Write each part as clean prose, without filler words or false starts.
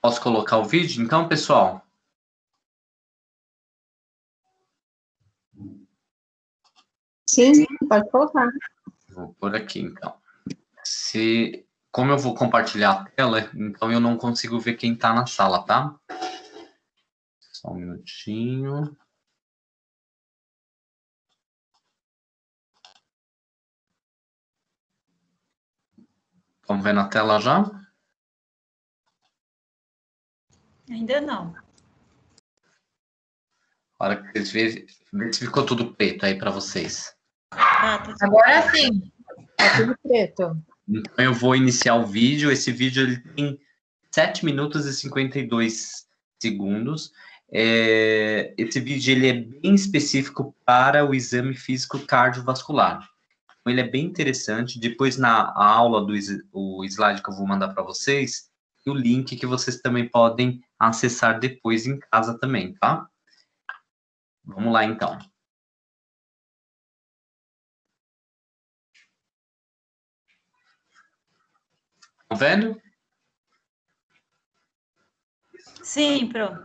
Posso colocar o vídeo? Então, pessoal. Sim, pode colocar. Vou por aqui, então. Como eu vou compartilhar a tela, então eu não consigo ver quem está na sala, tá? Só um minutinho. Vamos ver na tela já? Ainda não. Hora que vocês verem se ficou tudo preto aí para vocês. Tá Agora sim. Tá tudo preto. Então eu vou iniciar o vídeo. Esse vídeo ele tem 7 minutos e 52 segundos. Esse vídeo ele é bem específico para o exame físico cardiovascular. Então, ele é bem interessante. Depois, na aula, o slide que eu vou mandar para vocês, e o link que vocês também podem acessar depois em casa também, tá? Vamos lá, então. Estão vendo? Sim, pronto.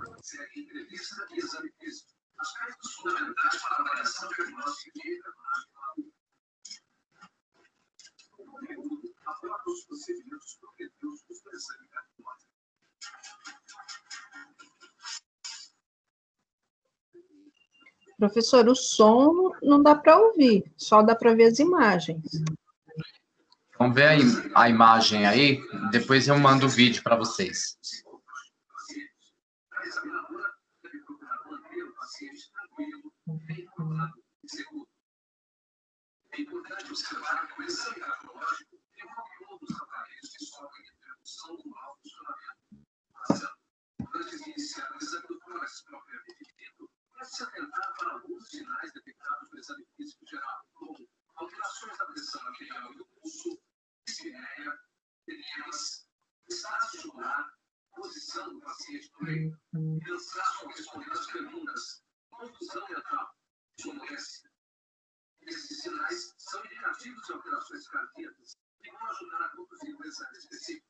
Entrevista e exame físico. Aspectos fundamentais para a avaliação diagnóstica e o conteúdo aborda os procedimentos propedêuticos do exame cardiológico. Professor, o som não dá para ouvir, só dá para ver as imagens. Vamos ver a imagem aí, depois eu mando o vídeo para vocês. A examinadora deve procurar manter o paciente tranquilo, bem informado e seguro. É importante observar que o exame cardiológico envolve um dos aparelhos que sofrem interrupção do mau funcionamento. Antes de iniciar o exame do tórax propriamente dito, deve-se atentar para alguns sinais detectados no exame físico geral, como alterações da pressão arterial e do pulso, dispneia, edemas, estado celular, posição do paciente no leito, cansaço ao responder às perguntas, confusão mental, sonolência. Esses sinais são indicativos de alterações cardíacas e vão ajudar a conduzir o exame específico.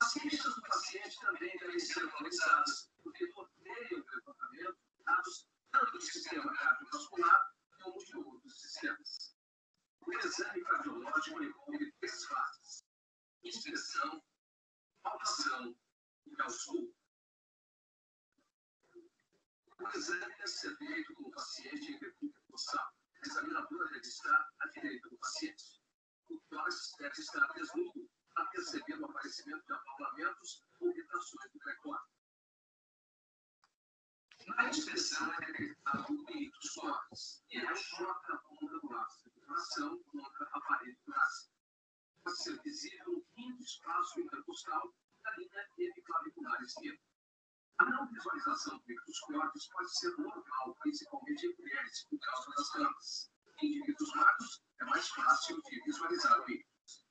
As queixas do paciente também devem ser valorizadas, porque norteiam o levantamento de dados tanto do sistema cardiovascular como de outros sistemas. O exame cardiológico envolve 3 fases: inspeção, palpação e ausculto. O exame deve ser feito com o paciente em república total. A examinadora deve estar à direita do paciente. O tórax deve estar desnudo para perceber o aparecimento de abaulamentos ou retrações do precórdio. Na inspeção é detectado o ictus corax, que é o choque da ponta do ápice de tração contra a parede torácica. Pode ser visível no quinto espaço intercostal da linha hemiclavicular esquerda. A não visualização do ictus corax pode ser normal, principalmente em mulheres, por causa das ramas. Em indivíduos magros, é mais fácil de visualizar o ictus.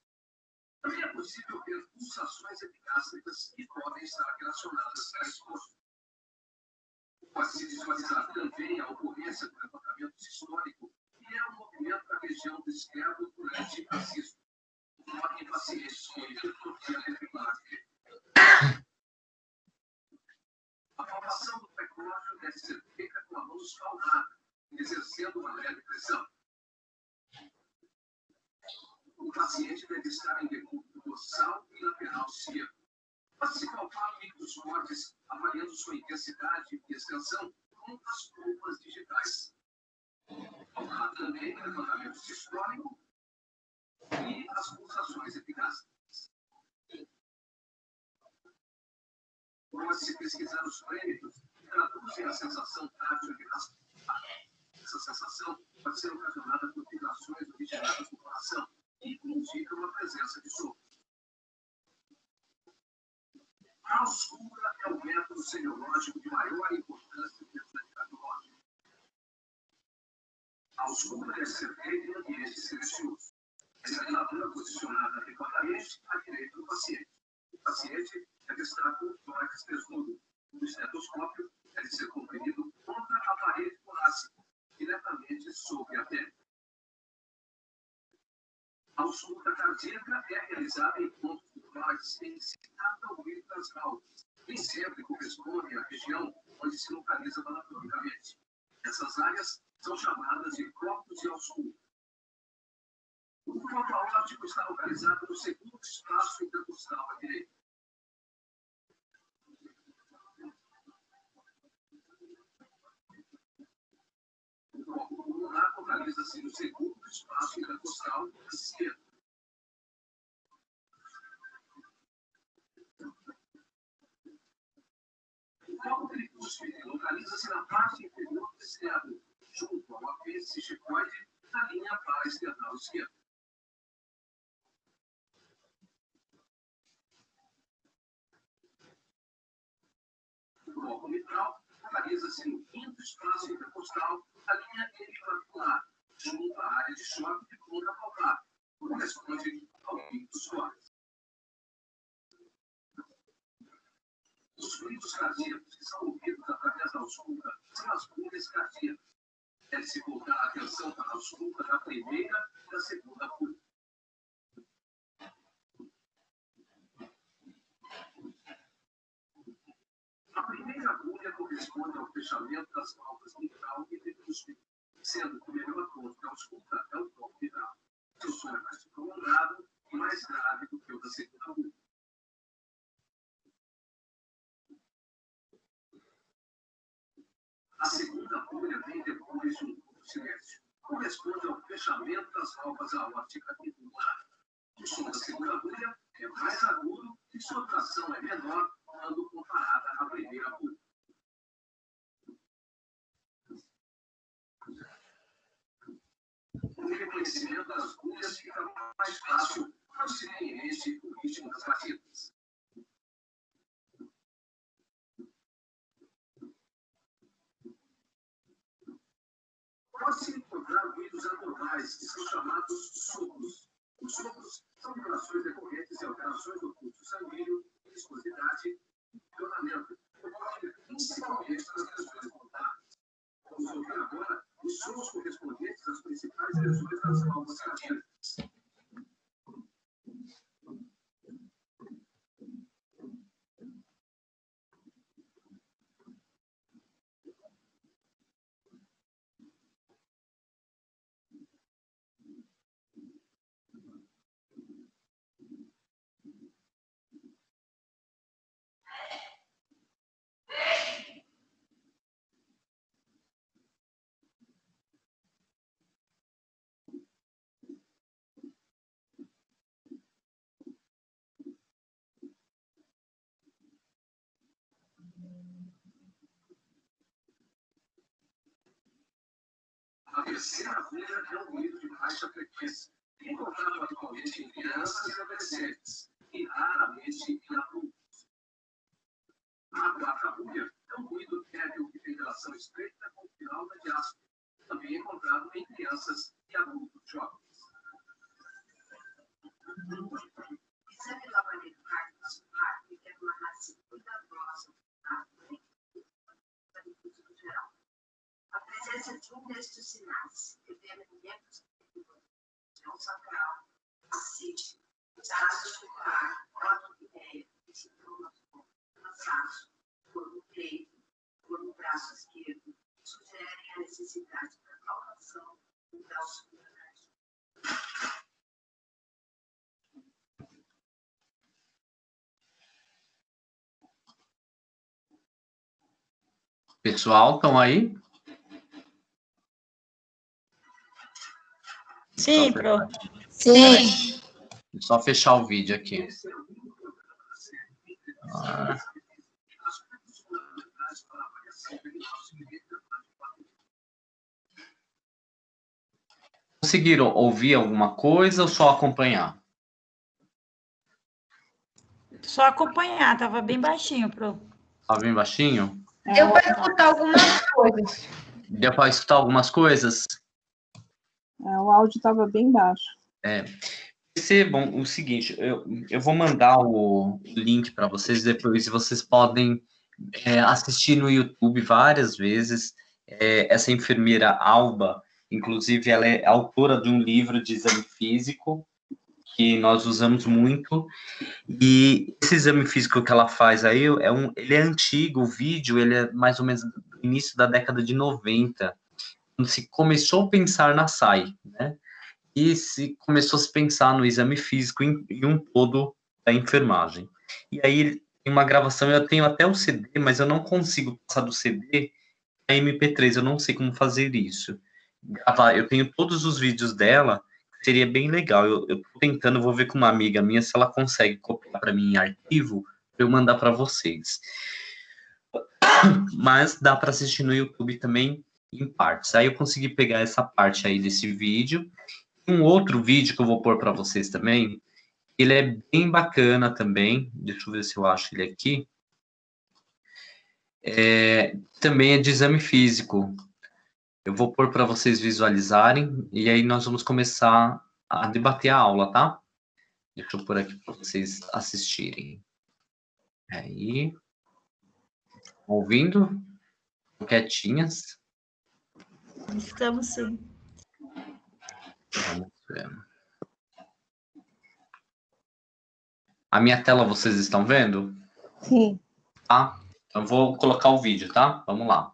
Também é possível ver pulsações epigástricas que podem estar relacionadas à exposição. Pode-se visualizar também a ocorrência do levantamento sistólico, que é o movimento da região do esquerdo durante a sístole, em pacientes com hipertrofia ventricular. A palpação do precórdio deve ser feita com a mão espalmada, exercendo uma leve pressão. O paciente deve estar em decúbito dorsal e lateral esquerdo. Pode-se palpar o ictus mortis, avaliando sua intensidade e extensão com as polpas digitais. Palpar também o levantamento sistólico e as pulsações epigástricas. Pode-se pesquisar os prêmios que traduzem a sensação tátil e elástica. Essa sensação pode ser ocasionada por vibrações originadas no coração e indicam a presença de sopro. A ausculta é o método semiológico de maior importância no exame cardiológico. A ausculta deve ser feita em ambiente silencioso. A examinadora posicionada adequadamente à direita do paciente. O paciente deve estar com o tórax desnudo. O estetoscópio deve ser comprimido contra a parede torácica, diretamente sobre a pele. A ausculta cardíaca é realizada em pontos locais em cada ouvido das válvulas, nem sempre corresponde à região onde se localiza anatomicamente. Essas áreas são chamadas de corpos de ausculta. O corpo aórtico está localizado no segundo espaço intercostal à direita. O corpo pulmonar localiza-se no segundo espaço intercostal à esquerda. O corpo tricúspide localiza-se na parte inferior do externo, junto ao apêndice gigoide na linha paraesternal esquerda. O corpo mitral localiza-se no quinto espaço intercostal da linha clavicular, junto à área de choque de ponta palpar, corresponde ao pico dos cortes. Os fluidos cardíacos que são ouvidos através da ausculta são as bolhas cardíacas. Deve-se voltar a atenção para a ausculta da primeira e da segunda bolha. A primeira bolha corresponde ao fechamento das válvulas mitral e tricúspide, sendo que o melhor ponto da ausculta é o corpo mitral. Seu som é mais prolongado e mais grave do que o da segunda bolha. A segunda bolha vem depois de um curto silêncio. Corresponde ao fechamento das válvulas aórtica e pulmonar. O som da segunda bolha é mais agudo e sua duração é menor quando comparada à primeira bolha. O reconhecimento das bolhas fica mais fácil quando se tem em mente o ritmo das batidas. Pode-se encontrar ruídos anormais, que são chamados sopros. Os sopros são vibrações decorrentes de alterações do fluxo sanguíneo, viscosidade e funcionamento, ocorrem principalmente nas lesões voltadas. Vamos ouvir agora os sons correspondentes às principais lesões das válvulas cardíacas. A terceira bolha é um ruído de baixa frequência, encontrado atualmente em crianças e adolescentes, e raramente em adultos. A quarta bolha é um ruído tédio que tem relação estreita com o final da diástole, também encontrado em crianças e adultos jovens. Exame do aparelho cardiovascular requer uma análise cuidadosa da saúde geral. A presença de um destes sinais, eventos de pressão sacral, ascite, desastre ocular, ortopneia, sintomas como cansaço, dor no peito, dor no braço esquerdo, sugerem a necessidade da colocação da ausculta cardíaca. Pessoal, estão aí? Sim, pro. Sim. Só fechar o vídeo aqui. Conseguiram ouvir alguma coisa ou só acompanhar? Só acompanhar, tava bem baixinho, pro. Tá bem baixinho? Deu para escutar algumas coisas. Deu para escutar algumas coisas? O áudio estava bem baixo. Percebam o seguinte, eu vou mandar o link para vocês depois, e vocês podem assistir no YouTube várias vezes. Essa enfermeira Alba, inclusive, ela é autora de um livro de exame físico, que nós usamos muito. E esse exame físico que ela faz aí, ele é antigo, o vídeo, ele é mais ou menos do início da década de 90, quando se começou a pensar na SAI, né? E se começou a se pensar no exame físico em um todo da enfermagem. E aí, tem uma gravação, eu tenho até o CD, mas eu não consigo passar do CD a MP3, eu não sei como fazer isso. Gravar, eu tenho todos os vídeos dela, seria bem legal. Eu tô tentando, vou ver com uma amiga minha se ela consegue copiar para mim em arquivo, para eu mandar para vocês. Mas dá para assistir no YouTube também em partes. Aí eu consegui pegar essa parte aí desse vídeo. Um outro vídeo que eu vou pôr para vocês também, ele é bem bacana também. Deixa eu ver se eu acho ele aqui. Também é de exame físico. Eu vou pôr para vocês visualizarem e aí nós vamos começar a debater a aula, tá? Deixa eu pôr aqui para vocês assistirem. Aí, ouvindo? Quietinhas? Estamos sim. Vamos ver. A minha tela vocês estão vendo? Sim. Tá? Então vou colocar o vídeo, tá? Vamos lá.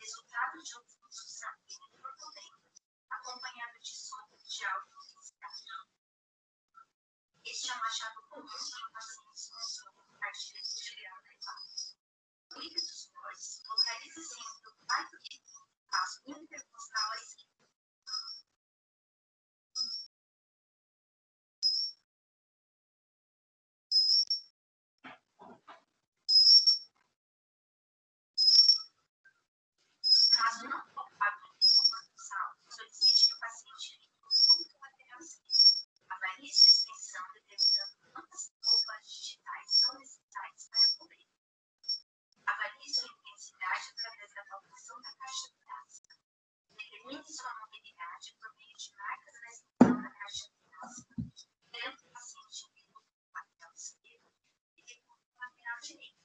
resultado de um fluxo sanguíneo turbulento, acompanhado de sopro de alta intensidade. Este é um achado comum em pacientes com sopro cardíaco arterial elevado. O ictus forte localiza-se entre o quarto e o espaço intercostal à esquerda. Caso não for quadro intercostal, solicite que o paciente fique no ponto lateral esquerdo. Avalie sua extensão determinando quantas roupas digitais são necessárias para cobrir. Avalie sua intensidade através da palpação da caixa torácica. Determine sua mobilidade por meio de marcas na extensão da caixa torácica, virando o paciente no lateral esquerdo e depois no lateral direito.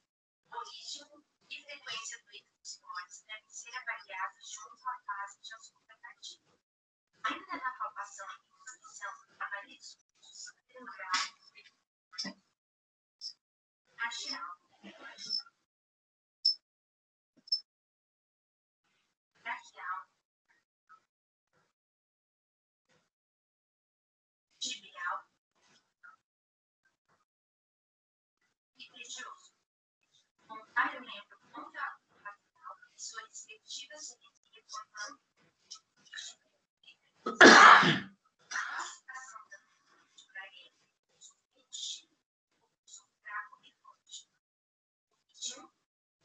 Origem e frequência do ictus fortes devem ser avaliados junto à fase de ausculta cardíaca. Ainda na palpação e transmissão, avalie os fluxos cerebrais, arterial, braquial, tibial e pledioso. Montar o membro contralateral e sua respectiva simetria formando a classificação da varia entre o pulso repetitivo e o pulso fraco e forte. O ritmo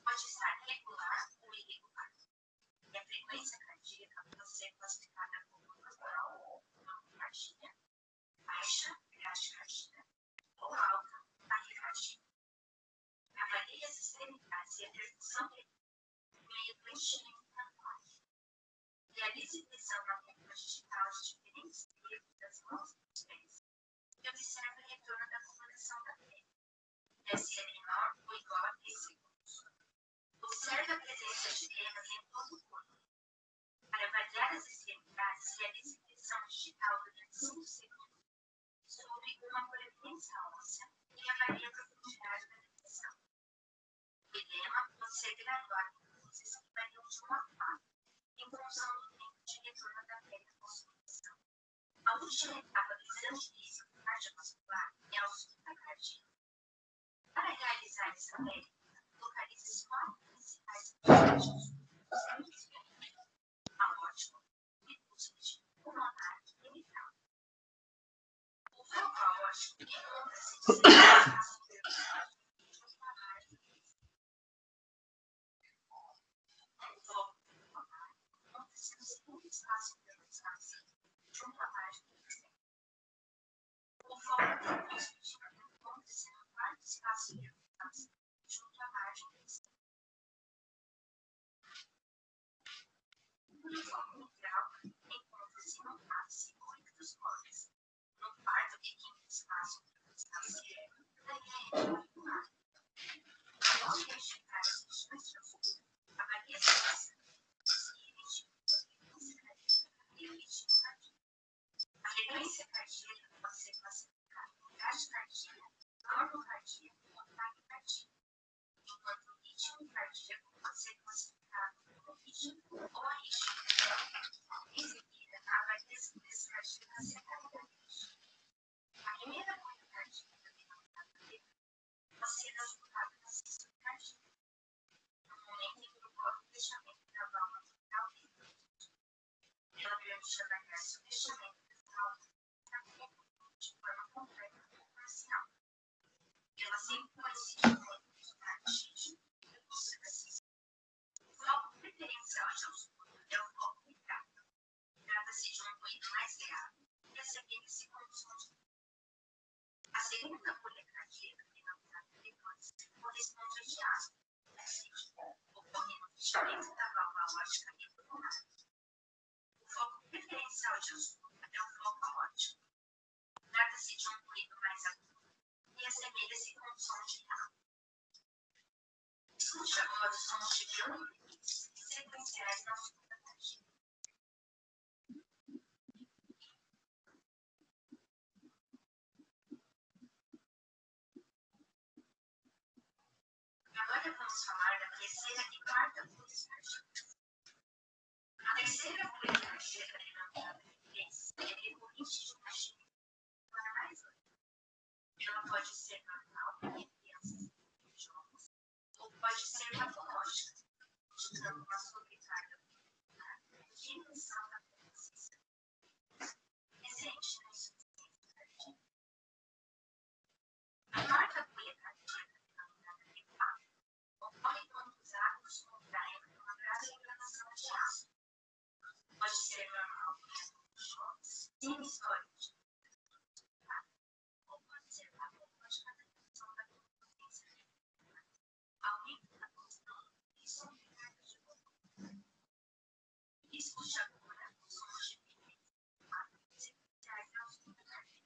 pode estar regular ou irregular. E a frequência cardíaca pode ser classificada como normal, taquicardia, baixa, bradicardia, ou alta, taquicardia. Avalie as extremidades e a percussão por meio do enchimento manual. Realize pressão na língua digital de diferentes dedos das mãos e dos pés e observe o retorno da coloração da pele. Deve ser menor ou igual a 3 segundos. Observe a presença de edemas em todo o corpo. Para avaliar as extremidades, realize pressão digital durante 5 segundos sobre uma proeminência óssea e avalie a profundidade da pressão. O edema pode ser graduado em doses que variam de 1 a 4, em função do tempo de retorno da pele à consumação. A última etapa do exame físico cardiovascular é a ausculta cardíaca. Para realizar essa técnica, localize os 4 principais objetivos aórtico, epicúspide, pulmonar e mitral. O foco aórtico encontra-se no espaço intercostal junto à margem do externo. O foco epicúspide encontra-se no quarto espaço intercostal junto à margem do externo. O foco mitral encontra-se no ápice ou ictus fortis, no quarto e quinto espaço intercostal da linha auricular. Ao identificar as regiões de ausculta, avalie a situação e o ritmo cardíaco. A frequência cardíaca pode ser classificada em bradicardia, normocardia ou taquicardia, enquanto o ritmo cardíaco pode ser classificado como ritmo ou arritmia. Em seguida, avalie as frequências cardíacas separadamente. A primeira bolha cardíaca denominada beta pode ser auscultada na sístole cardíaca, no momento em que ocorre o fechamento da válvula mitral e ela permite avaliar se o fechamento da válvula está concluído de forma completa ou parcial. Ela sempre coincide com o fluxo cartígeno e o fluxo da sístole. O foco preferencial de ausculta é o foco mitral. Trata-se de um ruído mais grave e assemelha-se com o som de. A segunda bolha cardíaca, denominada frequência, corresponde ao diástole, ou seja, ocorre no fechamento da válvula aórtica e pulmonar. O foco preferencial de ausculta é o foco aórtico. Trata-se de um ruído mais agudo e assemelha-se com o som de carro. Escute agora os sons de violinos sequenciais na ausculta cardíaca. Agora vamos falar da terceira e quarta bolhas cardíacas. A terceira característica denominada evidência é decorrente de uma genética mais ampla. Ela pode ser normal em crianças e jovens, ou pode ser patológica, indicando uma sobrecarga de dimensão da consciência presente na insuficiência cardíaca. A marca cardíaca denominada EPA ocorre quando os átomos contraem uma grave inflamação de ácido. Pode ser normal em jovens, sem histórico de ou pode ser patológica na redução da consciência, aumento da função e sobrecarga de volume. Risco de agora são as sequenciais aos cardíacos.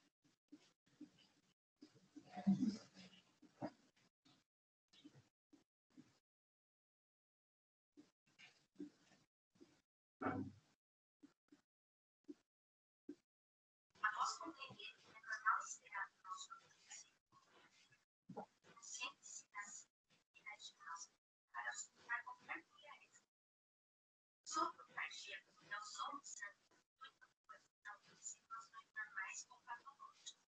Após compreender que é normal esperar o nosso consciência e na ginástica para auxiliar qualquer mulher. Sopro cardíaco é o som do sangue muito posição de situações normais ou patológicas,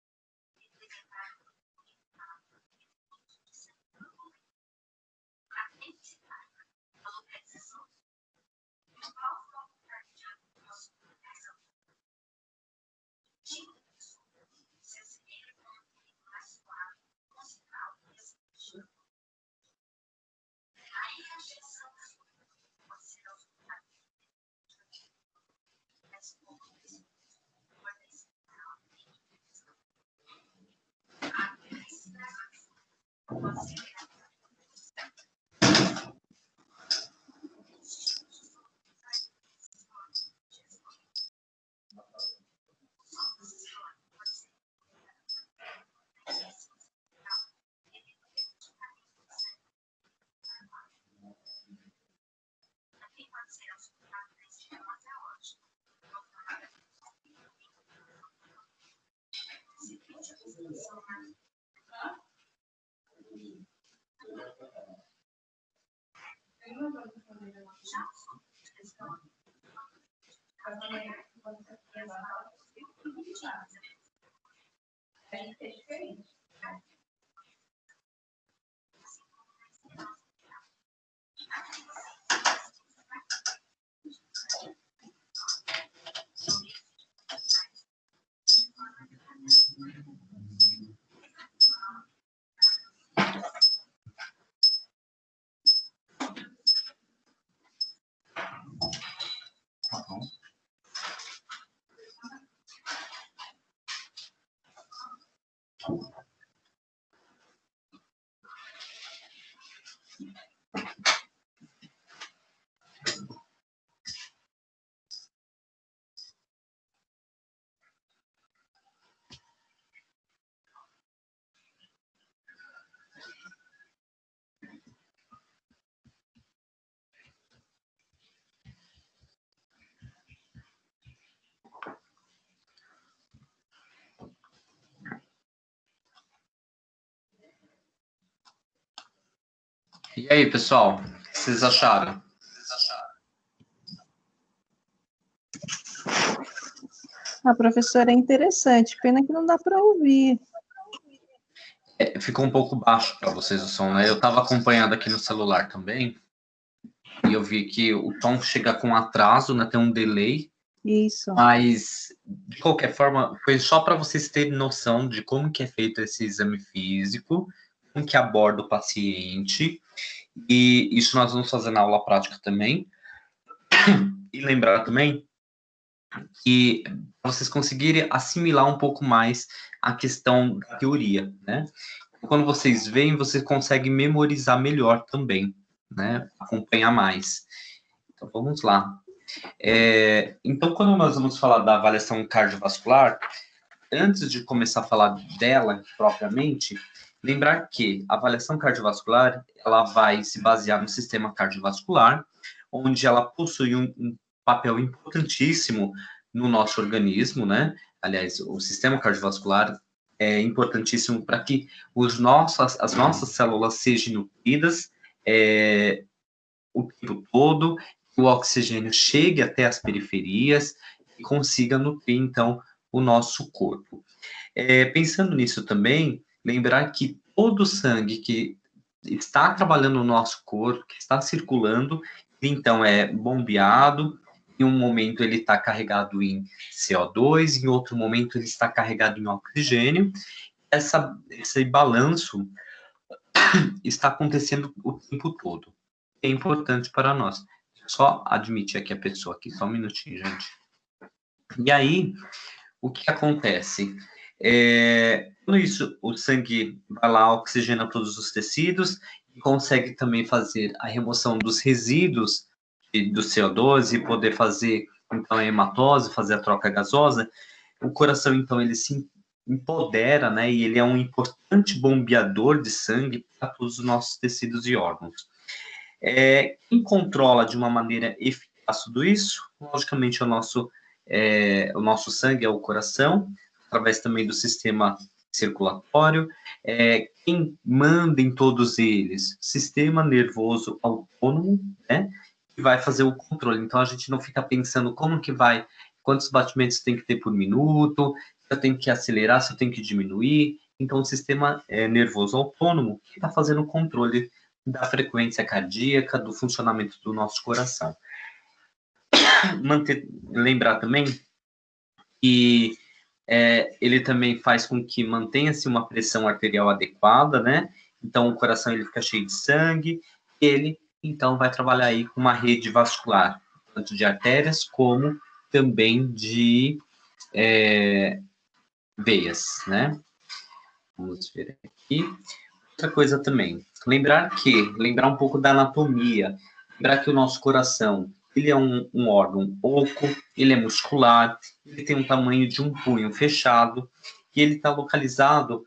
representado por de sangue turbulento. A intensidade, a localização do qual foco cardíaco possui essa tipo de som se assemelha com um ritmo mais suave, musical e expressivo. A reação da sua pode ser auscultada mas como ordem central a intensidade pode ser E aí, pessoal, o que vocês acharam? A professora é interessante, pena que não dá para ouvir. Ficou um pouco baixo para vocês o som, né? Eu estava acompanhando aqui no celular também, e eu vi que o tom chega com atraso, né? Tem um delay. Isso. Mas, de qualquer forma, foi só para vocês terem noção de como que é feito esse exame físico, como que aborda o paciente, e isso nós vamos fazer na aula prática também. E lembrar também que para vocês conseguirem assimilar um pouco mais a questão da teoria, né? Quando vocês veem, vocês conseguem memorizar melhor também, né? Acompanhar mais. Então, vamos lá. Então, quando nós vamos falar da avaliação cardiovascular, antes de começar a falar dela propriamente, lembrar que a avaliação cardiovascular, ela vai se basear no sistema cardiovascular, onde ela possui um papel importantíssimo no nosso organismo, né? Aliás, o sistema cardiovascular é importantíssimo para que as nossas células sejam nutridas o tempo todo, o oxigênio chegue até as periferias e consiga nutrir, então, o nosso corpo. Pensando nisso também, lembrar que todo o sangue que está trabalhando no nosso corpo, que está circulando, então é bombeado, em um momento ele está carregado em CO2, em outro momento ele está carregado em oxigênio. Esse balanço está acontecendo o tempo todo. É importante para nós. Só admitir aqui a pessoa aqui, só um minutinho, gente. E aí, o que acontece? Com isso, o sangue vai lá, oxigena todos os tecidos e consegue também fazer a remoção dos resíduos do CO2 e poder fazer, então, a hematose, fazer a troca gasosa. O coração, então, ele se empodera, né? E ele é um importante bombeador de sangue para todos os nossos tecidos e órgãos. Quem controla de uma maneira eficaz tudo isso, logicamente, o nosso sangue é o coração, através também do sistema circulatório. Quem manda em todos eles? Sistema nervoso autônomo, né? Que vai fazer o controle. Então, a gente não fica pensando como que vai, quantos batimentos tem que ter por minuto, se eu tenho que acelerar, se eu tenho que diminuir. Então, o sistema nervoso autônomo que está fazendo o controle da frequência cardíaca, do funcionamento do nosso coração. Lembrar também que ele também faz com que mantenha-se uma pressão arterial adequada, né? Então, o coração ele fica cheio de sangue, ele, então, vai trabalhar aí com uma rede vascular, tanto de artérias como também de veias, né? Vamos ver aqui. Outra coisa também, lembrar um pouco da anatomia, lembrar que o nosso coração, ele é um órgão oco, ele é muscular, ele tem um tamanho de um punho fechado, e ele está localizado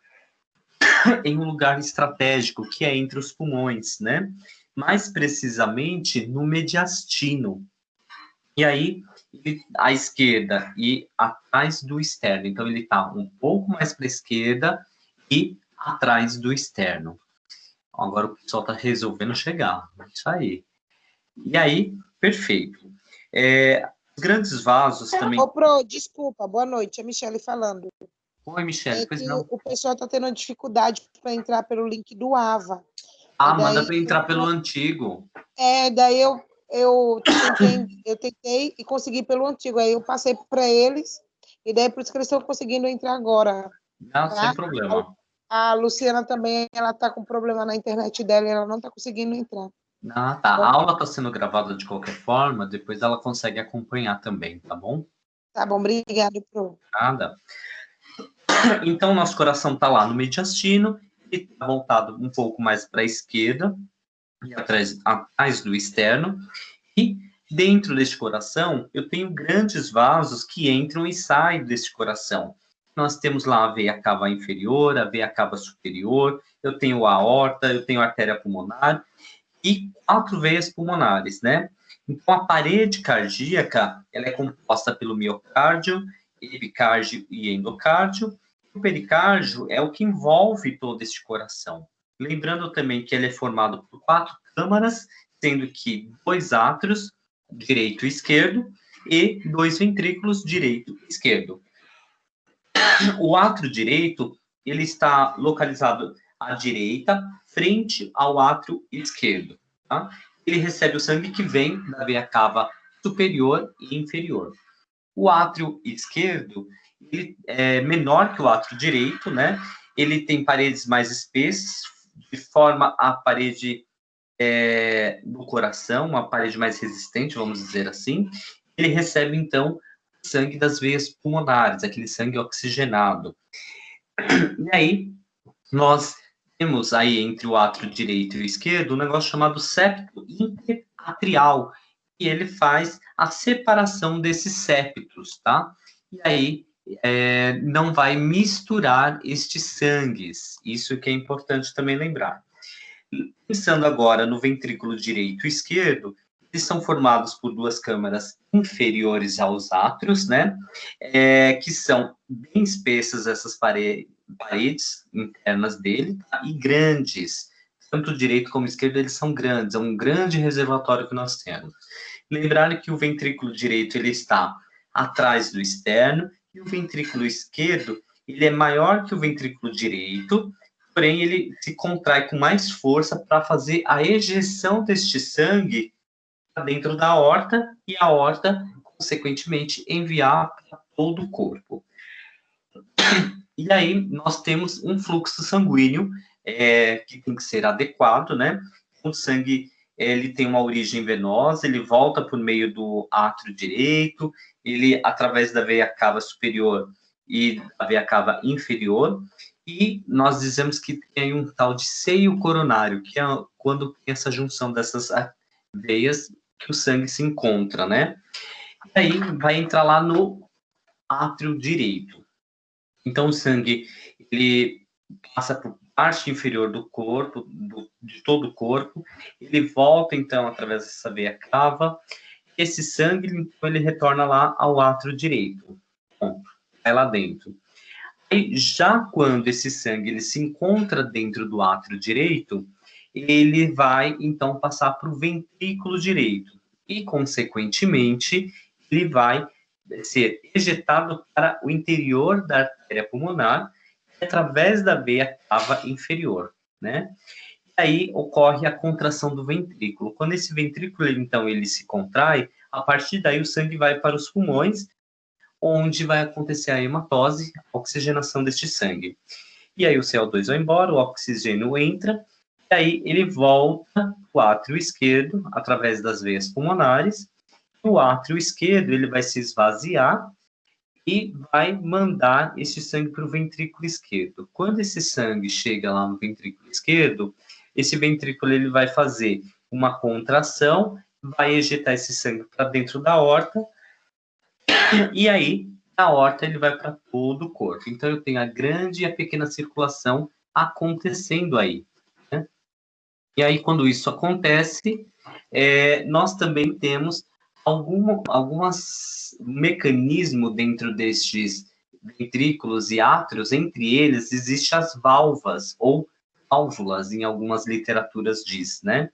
em um lugar estratégico, que é entre os pulmões, né? Mais precisamente no mediastino. E aí, à esquerda e atrás do externo. Então, ele está um pouco mais para a esquerda e atrás do externo. Agora o pessoal está resolvendo chegar. Isso aí. E aí, perfeito. Os grandes vasos também. Ô, Pro, desculpa, boa noite, é a Michele falando. Oi, Michele, pois não. O pessoal está tendo dificuldade para entrar pelo link do AVA. Manda para entrar pelo antigo. Daí eu tentei e consegui pelo antigo. Aí eu passei para eles, e daí por isso que eles estão conseguindo entrar agora. Não, sem problema. A Luciana também, ela está com problema na internet dela e ela não está conseguindo entrar. Tá. A aula está sendo gravada de qualquer forma, depois ela consegue acompanhar também, tá bom? Tá bom, obrigado, Pro. Nada. Então, nosso coração está lá no mediastino, e está voltado um pouco mais para a esquerda, e atrás do externo, e dentro deste coração, eu tenho grandes vasos que entram e saem deste coração. Nós temos lá a veia cava inferior, a veia cava superior, eu tenho a aorta, eu tenho a artéria pulmonar, e 4 veias pulmonares, né? Então, a parede cardíaca, ela é composta pelo miocárdio, epicárdio e endocárdio. O pericárdio é o que envolve todo este coração. Lembrando também que ele é formado por 4 câmaras, sendo que 2 átrios, direito e esquerdo, e 2 ventrículos, direito e esquerdo. O átrio direito, ele está localizado à direita, frente ao átrio esquerdo. Tá? Ele recebe o sangue que vem da veia cava superior e inferior. O átrio esquerdo, ele é menor que o átrio direito, né? Ele tem paredes mais espessas, de forma a parede do coração, uma parede mais resistente, vamos dizer assim. Ele recebe, então, sangue das veias pulmonares, aquele sangue oxigenado. E aí, nós temos aí entre o átrio direito e o esquerdo um negócio chamado septo interatrial, e ele faz a separação desses septos, tá? E aí, não vai misturar estes sangues, isso que é importante também lembrar. Pensando agora no ventrículo direito e esquerdo, eles são formados por 2 câmaras inferiores aos átrios, né? Que são bem espessas essas paredes internas dele, tá? E grandes. Tanto direito como esquerdo, eles são grandes. É um grande reservatório que nós temos. Lembrar que o ventrículo direito ele está atrás do externo e o ventrículo esquerdo ele é maior que o ventrículo direito, porém ele se contrai com mais força para fazer a ejeção deste sangue dentro da aorta e a aorta, consequentemente, enviar para todo o corpo. E aí nós temos um fluxo sanguíneo que tem que ser adequado, né? O sangue ele tem uma origem venosa, ele volta por meio do átrio direito, ele através da veia cava superior e da veia cava inferior, e nós dizemos que tem um tal de seio coronário, que é quando tem essa junção dessas veias que o sangue se encontra, né? E aí vai entrar lá no átrio direito. Então, o sangue, ele passa por parte inferior do corpo, de todo o corpo, ele volta, então, através dessa veia cava, esse sangue, então, ele retorna lá ao átrio direito. Bom, vai lá dentro. E já quando esse sangue, ele se encontra dentro do átrio direito, ele vai, então, passar para o ventrículo direito. E, consequentemente, ele vai ser ejetado para o interior da artéria pulmonar, através da veia cava inferior, né? E aí ocorre a contração do ventrículo. Quando esse ventrículo, então, ele se contrai, a partir daí o sangue vai para os pulmões, onde vai acontecer a hematose, a oxigenação deste sangue. E aí o CO2 vai embora, o oxigênio entra, e aí ele volta para o átrio esquerdo, através das veias pulmonares. O átrio esquerdo ele vai se esvaziar e vai mandar esse sangue para o ventrículo esquerdo. Quando esse sangue chega lá no ventrículo esquerdo, esse ventrículo ele vai fazer uma contração, vai ejetar esse sangue para dentro da aorta, e aí a aorta ele vai para todo o corpo. Então eu tenho a grande e a pequena circulação acontecendo aí, né? E aí quando isso acontece, nós também temos alguns mecanismos dentro destes ventrículos e átrios, entre eles existem as válvulas, ou válvulas, em algumas literaturas diz, né?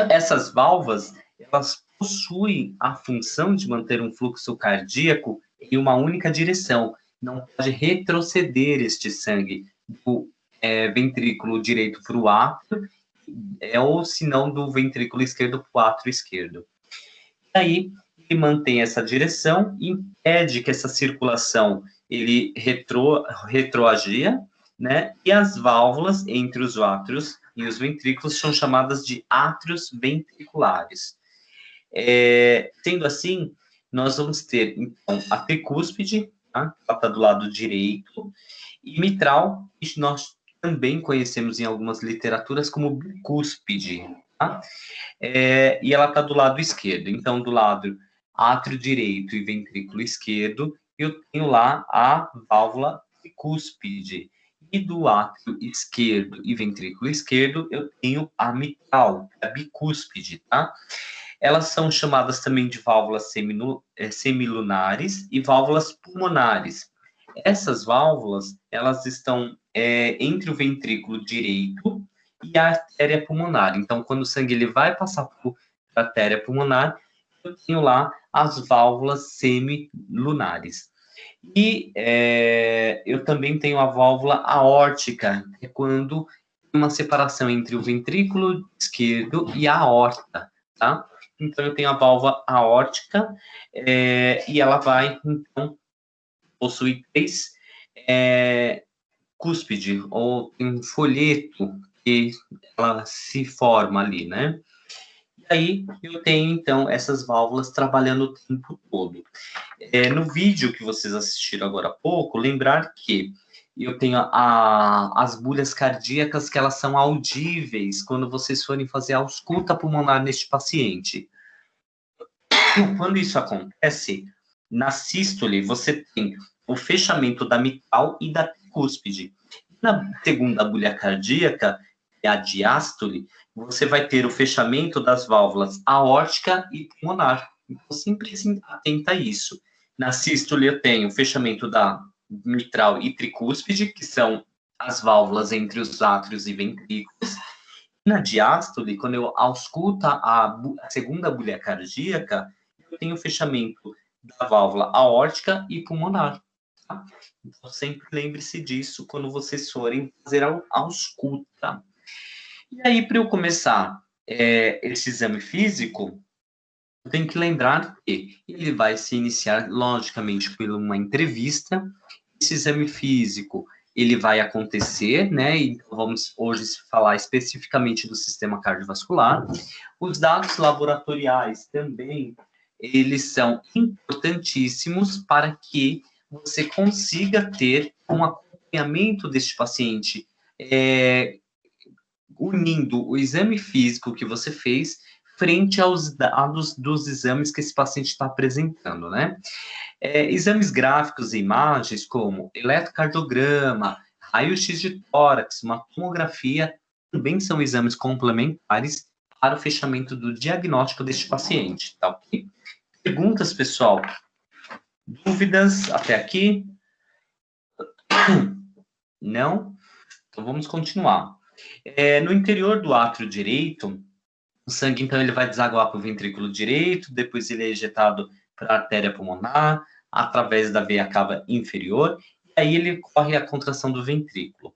Essas válvulas, elas possuem a função de manter um fluxo cardíaco em uma única direção, não pode retroceder este sangue do ventrículo direito para o átrio, ou se não do ventrículo esquerdo para o átrio esquerdo. Aí ele mantém essa direção, impede que essa circulação ele retroagia, né? E as válvulas entre os átrios e os ventrículos são chamadas de átrios ventriculares. Sendo assim, nós vamos ter então a tricúspide, tá? Ela está do lado direito, e mitral, que nós também conhecemos em algumas literaturas como bicúspide, tá? E ela está do lado esquerdo. Então, do lado átrio direito e ventrículo esquerdo, eu tenho lá a válvula tricúspide. E do átrio esquerdo e ventrículo esquerdo, eu tenho a mitral, a bicúspide, tá? Elas são chamadas também de válvulas semilunares e válvulas pulmonares. Essas válvulas, elas estão entre o ventrículo direito e a artéria pulmonar. Então, quando o sangue ele vai passar por a artéria pulmonar, eu tenho lá as válvulas semilunares. E eu também tenho a válvula aórtica, que é quando tem uma separação entre o ventrículo esquerdo e a aorta, tá? Então, eu tenho a válvula aórtica, e ela vai, então, possuir 3 cúspide, ou um folheto, que ela se forma ali, né? E aí, eu tenho, então, essas válvulas trabalhando o tempo todo. No vídeo que vocês assistiram agora há pouco, lembrar que eu tenho as bulhas cardíacas que elas são audíveis quando vocês forem fazer a ausculta pulmonar neste paciente. Quando isso acontece, na sístole, você tem o fechamento da mitral e da tricúspide. Na segunda bulha cardíaca, que é a diástole, você vai ter o fechamento das válvulas aórtica e pulmonar. Então, sempre se atenta a isso. Na sístole, eu tenho o fechamento da mitral e tricúspide, que são as válvulas entre os átrios e ventrículos. Na diástole, quando eu ausculto a segunda bulha cardíaca, eu tenho fechamento da válvula aórtica e pulmonar. Tá? Então, sempre lembre-se disso quando vocês forem fazer a ausculta. E aí, para eu começar esse exame físico, eu tenho que lembrar que ele vai se iniciar, logicamente, por uma entrevista. Esse exame físico, ele vai acontecer, né? Então, vamos hoje falar especificamente do sistema cardiovascular. Os dados laboratoriais também, eles são importantíssimos para que você consiga ter um acompanhamento deste paciente, unindo o exame físico que você fez frente aos dados dos exames que esse paciente está apresentando, né? Exames gráficos e imagens, como eletrocardiograma, raio-x de tórax, uma tomografia, também são exames complementares para o fechamento do diagnóstico deste paciente, tá ok? Perguntas, pessoal? Dúvidas até aqui? Não? Então, vamos continuar. No interior do átrio direito, o sangue, então, ele vai desaguar para o ventrículo direito, depois ele é ejetado para a artéria pulmonar, através da veia cava inferior, e aí ele corre a contração do ventrículo.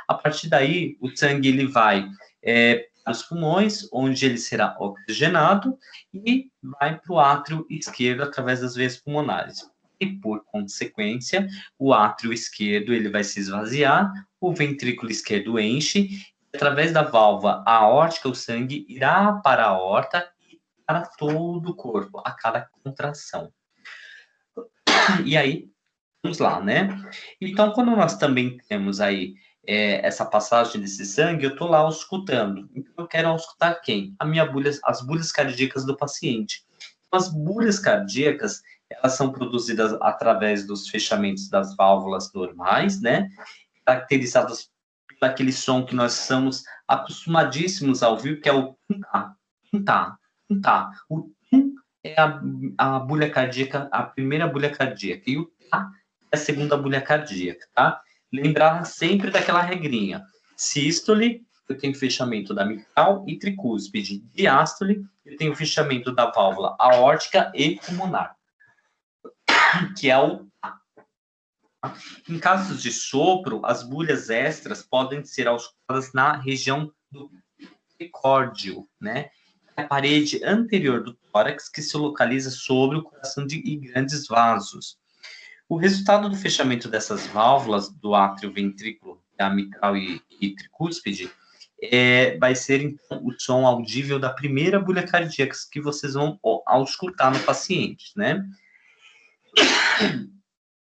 A partir daí, o sangue ele vai para os pulmões, onde ele será oxigenado, e vai para o átrio esquerdo através das veias pulmonares. E, por consequência, o átrio esquerdo ele vai se esvaziar, o ventrículo esquerdo enche, através da válvula aórtica, o sangue irá para a aorta e para todo o corpo, a cada contração. E aí, vamos lá, né? Então, quando nós também temos aí essa passagem desse sangue, eu estou lá auscultando. Então, eu quero auscultar quem? As bulhas cardíacas do paciente. Então, as bulhas cardíacas, elas são produzidas através dos fechamentos das válvulas normais, né? Caracterizadas daquele som que nós somos acostumadíssimos a ouvir, que é o tum-tá, tum-tá, tum-tá. O tum é a bulha cardíaca, a primeira bulha cardíaca, e o tá é a segunda bulha cardíaca, tá? Lembrar sempre daquela regrinha. Sístole, eu tenho fechamento da mitral e tricúspide. Diástole, eu tenho fechamento da válvula aórtica e pulmonar, que é o tá. Em casos de sopro, as bulhas extras podem ser auscultadas na região do pericórdio, né? A parede anterior do tórax, que se localiza sobre o coração e grandes vasos. O resultado do fechamento dessas válvulas do átrio, ventrículo, da mitral e tricúspide vai ser, então, o som audível da primeira bulha cardíaca que vocês vão auscultar no paciente, né?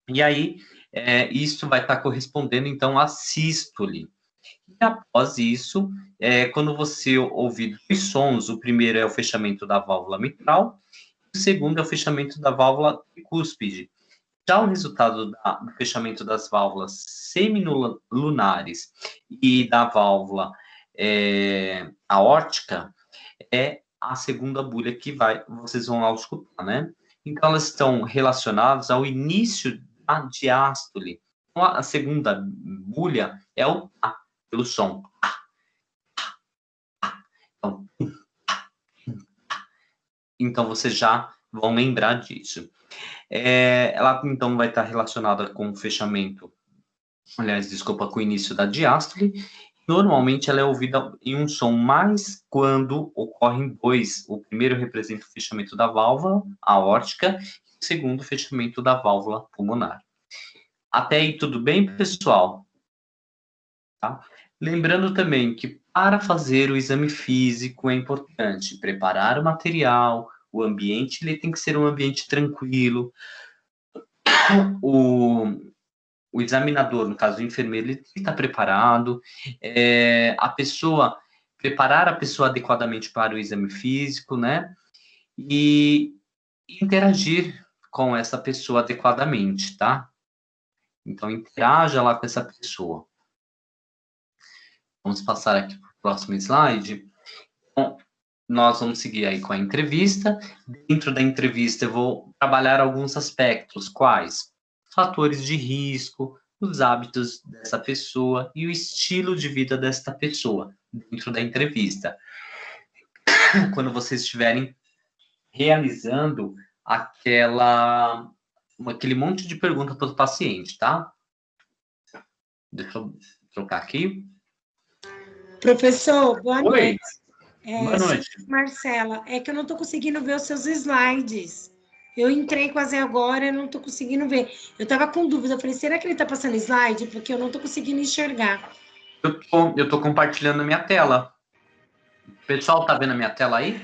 E aí, isso vai estar correspondendo, então, à sístole. E após isso, quando você ouvir dois sons, o primeiro é o fechamento da válvula mitral, o segundo é o fechamento da válvula tricúspide. Já o resultado do fechamento das válvulas semilunares e da válvula aórtica é a segunda bulha que vocês vão auscultar, né? Então, elas estão relacionadas ao início da diástole. Então, a segunda bulha é o tá, pelo som. Então, vocês já vão lembrar disso. Ela, então, vai estar relacionada com o fechamento, com o início da diástole. Normalmente, ela é ouvida em um som mais quando ocorrem dois. O primeiro representa o fechamento da válvula aórtica, e o segundo, o fechamento da válvula pulmonar. Até aí, tudo bem, pessoal? Tá? Lembrando também que para fazer o exame físico é importante preparar o material, o ambiente ele tem que ser um ambiente tranquilo. O examinador, no caso o enfermeiro, ele tem que estar preparado. Preparar a pessoa adequadamente para o exame físico, né? E interagir com essa pessoa adequadamente, tá? Então, interaja lá com essa pessoa. Vamos passar aqui para o próximo slide. Então, nós vamos seguir aí com a entrevista. Dentro da entrevista, eu vou trabalhar alguns aspectos. Quais? Fatores de risco, os hábitos dessa pessoa e o estilo de vida desta pessoa. dentro da entrevista. Quando vocês estiverem realizando aquele monte de pergunta para o paciente, tá? Deixa eu trocar aqui. Professor, boa Oi. noite. Boa noite. Marcela, é que eu não estou conseguindo ver os seus slides. Eu entrei quase agora e não estou conseguindo ver. Eu estava com dúvida, eu falei, será que ele está passando slide? Porque eu não estou conseguindo enxergar. Eu estou compartilhando a minha tela. O pessoal está vendo a minha tela aí?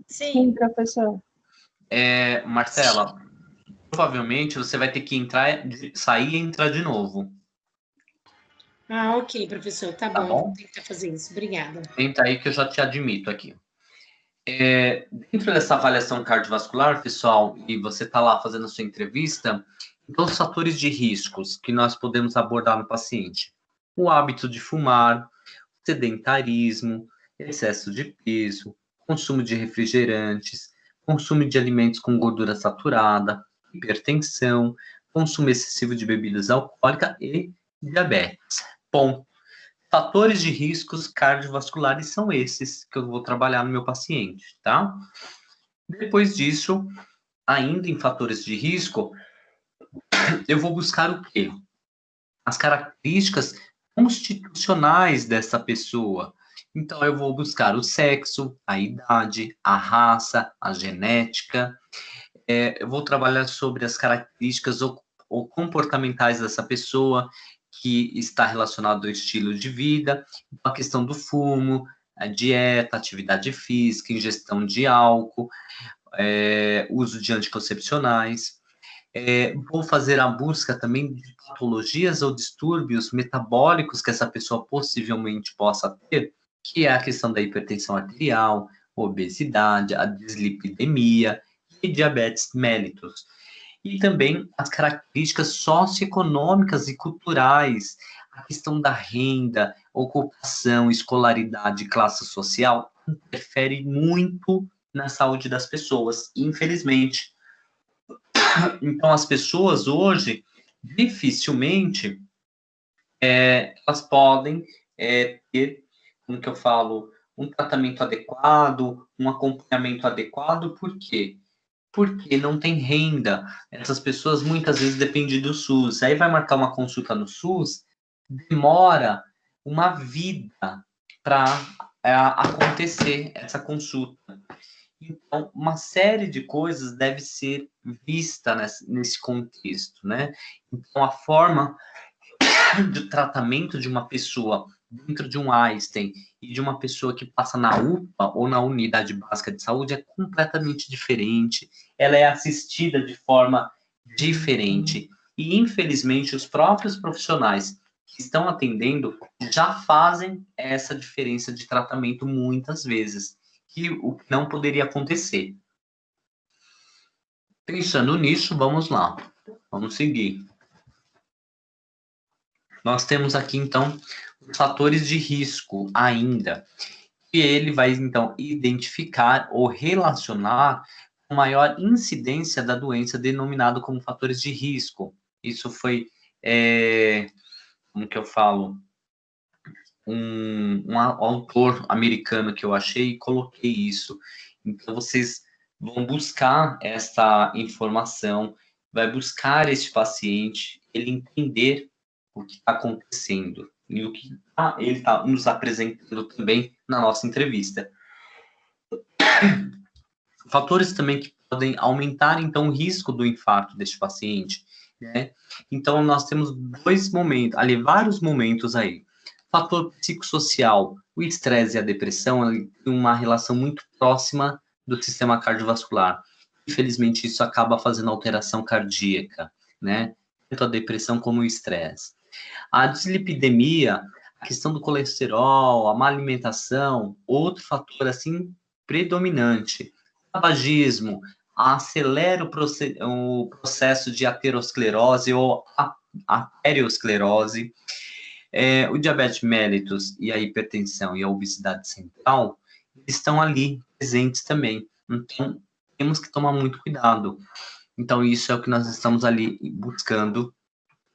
Sim, professor. Marcela, provavelmente você vai ter que entrar, sair e entrar de novo. Ah, ok, professor, tá bom. Vou tentar fazer isso. Obrigada. Tenta aí que eu já te admito aqui. Dentro dessa avaliação cardiovascular, pessoal, e você está lá fazendo a sua entrevista, então os fatores de riscos que nós podemos abordar no paciente. O hábito de fumar, sedentarismo, excesso de peso, consumo de refrigerantes, consumo de alimentos com gordura saturada, hipertensão, consumo excessivo de bebidas alcoólicas e diabetes. Bom, fatores de riscos cardiovasculares são esses que eu vou trabalhar no meu paciente, tá? Depois disso, ainda em fatores de risco, eu vou buscar o quê? As características constitucionais dessa pessoa. Então, eu vou buscar o sexo, a idade, a raça, a genética. Eu vou trabalhar sobre as características ou comportamentais dessa pessoa, que está relacionado ao estilo de vida, a questão do fumo, a dieta, atividade física, ingestão de álcool, uso de anticoncepcionais. Vou fazer a busca também de patologias ou distúrbios metabólicos que essa pessoa possivelmente possa ter, que é a questão da hipertensão arterial, obesidade, a dislipidemia e diabetes mellitus. E também as características socioeconômicas e culturais, a questão da renda, ocupação, escolaridade, classe social, interfere muito na saúde das pessoas, infelizmente. Então, as pessoas hoje, dificilmente, elas podem ter, como que eu falo, um tratamento adequado, um acompanhamento adequado, por quê? Porque não tem renda. Essas pessoas muitas vezes dependem do SUS. Aí vai marcar uma consulta no SUS, demora uma vida para acontecer essa consulta. Então, uma série de coisas deve ser vista nesse contexto, né? Então, a forma de tratamento de uma pessoa dentro de um Einstein e de uma pessoa que passa na UPA ou na unidade básica de saúde é completamente diferente. Ela é assistida de forma diferente. E, infelizmente, os próprios profissionais que estão atendendo já fazem essa diferença de tratamento muitas vezes, que o que não poderia acontecer. Pensando nisso, vamos lá. Vamos seguir. Nós temos aqui, então, os fatores de risco ainda, e ele vai, então, identificar ou relacionar com maior incidência da doença, denominado como fatores de risco. Isso foi, como que eu falo, um autor americano que eu achei e coloquei isso. Então, vocês vão buscar essa informação, vai buscar esse paciente, ele entender o que está acontecendo e o que ele está nos apresentando também na nossa entrevista. Fatores também que podem aumentar, então, o risco do infarto deste paciente, né? Então, nós temos vários momentos aí. Fator psicossocial, o estresse e a depressão têm uma relação muito próxima do sistema cardiovascular. Infelizmente, isso acaba fazendo alteração cardíaca, né? Tanto a depressão como o estresse. A dislipidemia, a questão do colesterol, a má alimentação, outro fator, assim, predominante. O tabagismo acelera o processo de aterosclerose ou arteriosclerose. O diabetes mellitus e a hipertensão e a obesidade central estão ali presentes também. Então, temos que tomar muito cuidado. Então, isso é o que nós estamos ali buscando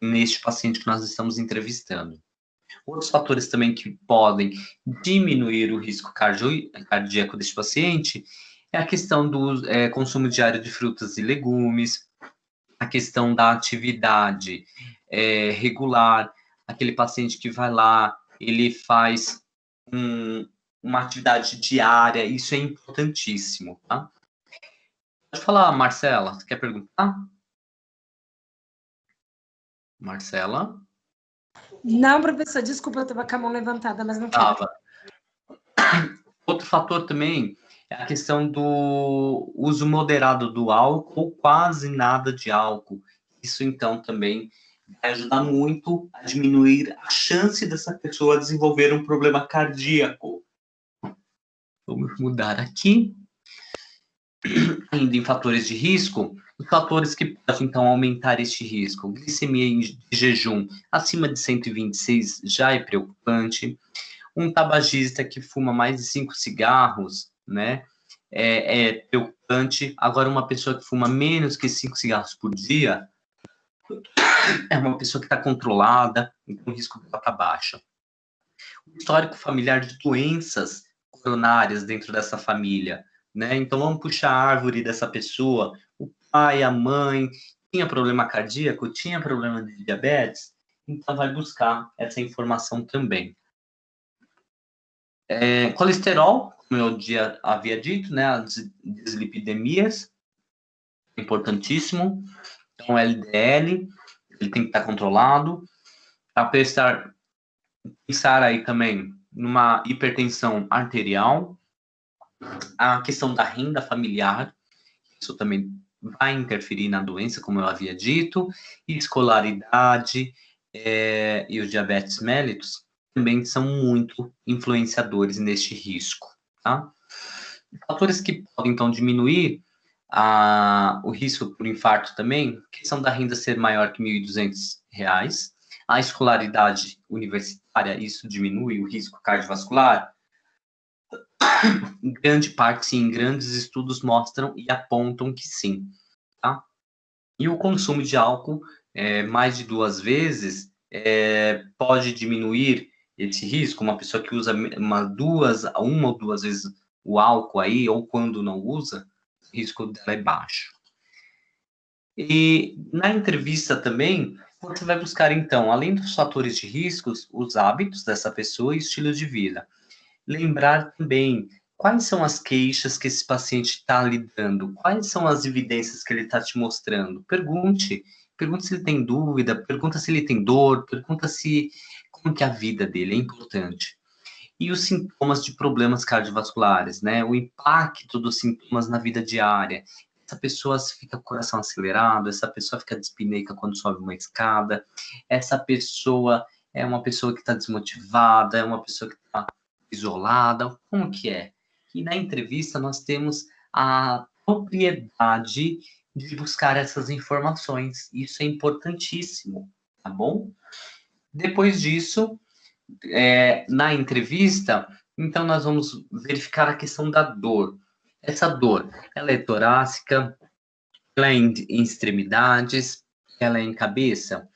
neste paciente que nós estamos entrevistando. Outros fatores também que podem diminuir o risco cardíaco deste paciente é a questão do consumo diário de frutas e legumes, a questão da atividade regular, aquele paciente que vai lá, ele faz uma atividade diária, isso é importantíssimo, tá? Pode falar, Marcela, você quer perguntar? Marcela? Não, professor, desculpa, eu estava com a mão levantada, mas não quero. Tava. Outro fator também é a questão do uso moderado do álcool, ou quase nada de álcool. Isso, então, também vai ajudar muito a diminuir a chance dessa pessoa desenvolver um problema cardíaco. Vamos mudar aqui. Ainda em fatores de risco, os fatores que podem, então, aumentar este risco. Glicemia de jejum acima de 126 já é preocupante. Um tabagista que fuma mais de 5 cigarros, né, é preocupante. Agora, uma pessoa que fuma menos que 5 cigarros por dia é uma pessoa que está controlada, então o risco está baixo. O histórico familiar de doenças coronárias dentro dessa família, né? Então, vamos puxar a árvore dessa pessoa. O pai, a mãe, tinha problema cardíaco, tinha problema de diabetes, então vai buscar essa informação também. Colesterol, como eu havia dito, né? As dislipidemias, importantíssimo. Então, LDL, ele tem que estar controlado. Pensar aí também numa hipertensão arterial, a questão da renda familiar, isso também vai interferir na doença, como eu havia dito, e escolaridade e o diabetes mellitus também são muito influenciadores neste risco, tá? Fatores que podem, então, diminuir o risco por infarto também, questão da renda ser maior que R$ 1.200, a escolaridade universitária, isso diminui o risco cardiovascular. Em grande parte, sim, grandes estudos mostram e apontam que sim, tá? E o consumo de álcool, mais de 2 vezes, pode diminuir esse risco. Uma pessoa que usa uma ou duas vezes o álcool aí, ou quando não usa, o risco dela é baixo. E na entrevista também, você vai buscar, então, além dos fatores de riscos, os hábitos dessa pessoa e estilo de vida. Lembrar também quais são as queixas que esse paciente está lidando, quais são as evidências que ele está te mostrando. Pergunte se ele tem dúvida, pergunta se ele tem dor, pergunta como que é a vida dele, é importante. E os sintomas de problemas cardiovasculares, né? O impacto dos sintomas na vida diária. Essa pessoa fica com o coração acelerado, essa pessoa fica dispineica quando sobe uma escada, essa pessoa é uma pessoa que está desmotivada, é uma pessoa que está isolada, como que é? E na entrevista nós temos a propriedade de buscar essas informações, isso é importantíssimo, tá bom? Depois disso, na entrevista, então nós vamos verificar a questão da dor. Essa dor, ela é torácica, ela é em extremidades, ela é em cabeça,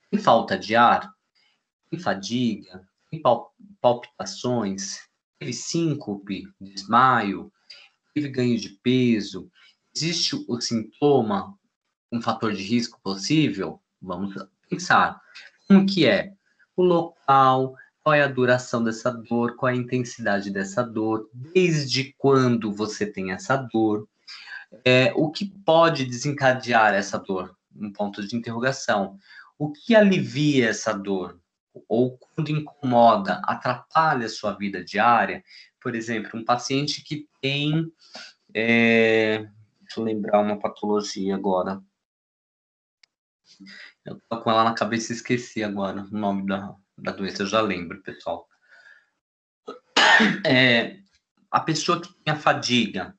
tem falta de ar, tem fadiga, tem palpitações, teve síncope, desmaio, teve ganho de peso, existe o sintoma, um fator de risco possível? Vamos pensar. Como que é? O local, qual é a duração dessa dor, qual é a intensidade dessa dor, desde quando você tem essa dor, o que pode desencadear essa dor? Um ponto de interrogação. O que alivia essa dor? Ou quando incomoda, atrapalha a sua vida diária? Por exemplo, um paciente que tem... deixa eu lembrar uma patologia agora. Eu tô com ela na cabeça e esqueci agora o nome da doença, eu já lembro, pessoal. A pessoa que tem a fadiga,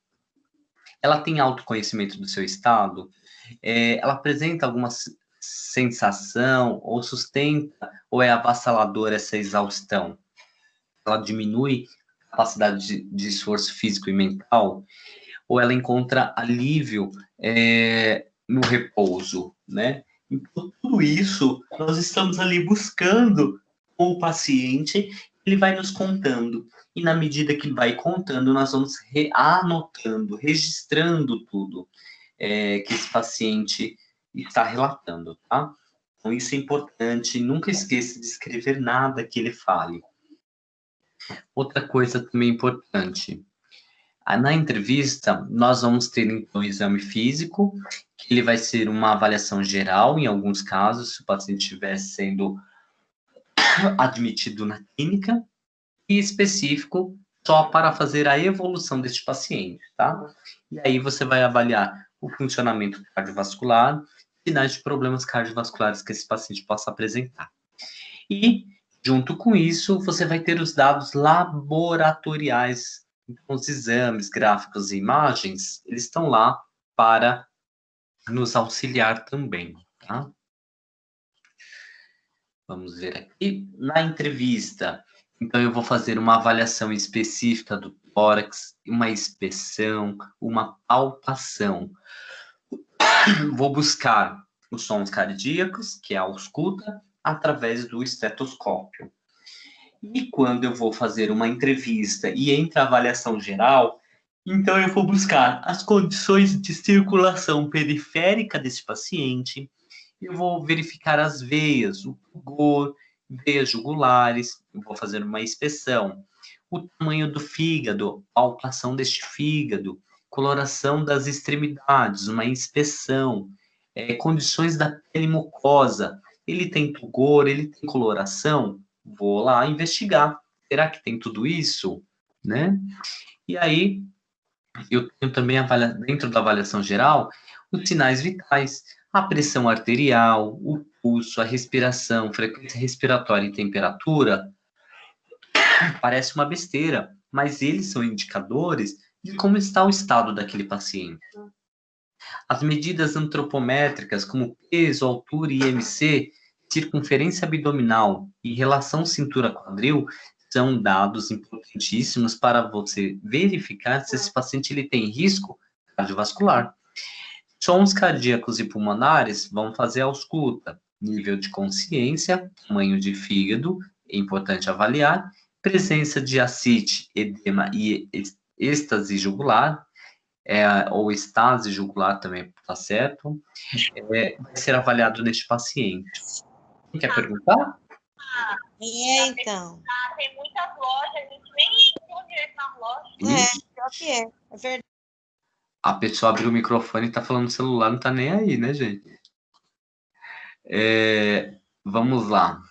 ela tem autoconhecimento do seu estado? Ela apresenta alguma sensação, ou sustenta, ou é avassaladora essa exaustão? Ela diminui a capacidade de esforço físico e mental? Ou ela encontra alívio no repouso, né? Então, tudo isso, nós estamos ali buscando com o paciente, ele vai nos contando. E na medida que vai contando, nós vamos anotando, registrando tudo que esse paciente está relatando, tá? Então, isso é importante. Nunca esqueça de escrever nada que ele fale. Outra coisa também importante. Na entrevista, nós vamos ter, então, o exame físico, que ele vai ser uma avaliação geral, em alguns casos, se o paciente estiver sendo admitido na clínica, e específico só para fazer a evolução deste paciente, tá? E aí você vai avaliar o funcionamento cardiovascular, sinais de problemas cardiovasculares que esse paciente possa apresentar. E, junto com isso, você vai ter os dados laboratoriais. Então, os exames, gráficos e imagens, eles estão lá para nos auxiliar também, tá? Vamos ver aqui. Na entrevista, então, eu vou fazer uma avaliação específica do tórax, uma inspeção, uma palpação. Vou buscar os sons cardíacos, que é a ausculta, através do estetoscópio. E quando eu vou fazer uma entrevista e entra a avaliação geral, então eu vou buscar as condições de circulação periférica desse paciente, eu vou verificar as veias, o pulgor, veias jugulares, eu vou fazer uma inspeção, o tamanho do fígado, palpação deste fígado, coloração das extremidades, uma inspeção, condições da pele mucosa, ele tem pulgor, ele tem coloração, vou lá investigar, será que tem tudo isso, né? E aí, eu tenho também, dentro da avaliação geral, os sinais vitais, a pressão arterial, o pulso, a respiração, frequência respiratória e temperatura. Parece uma besteira, mas eles são indicadores de como está o estado daquele paciente. As medidas antropométricas, como peso, altura e IMC, circunferência abdominal e relação cintura-quadril, são dados importantíssimos para você verificar se esse paciente ele tem risco cardiovascular. Sons cardíacos e pulmonares vão fazer a ausculta, nível de consciência, tamanho de fígado, é importante avaliar, presença de ascite, edema e êxtase jugular, ou estase jugular também está certo, vai ser avaliado neste paciente. Quem quer perguntar? Então. Tem muitas lojas, a gente nem entrou direito nas lojas. Pior que é verdade. A pessoa abriu o microfone e está falando no celular, não está nem aí, né, gente? Vamos lá.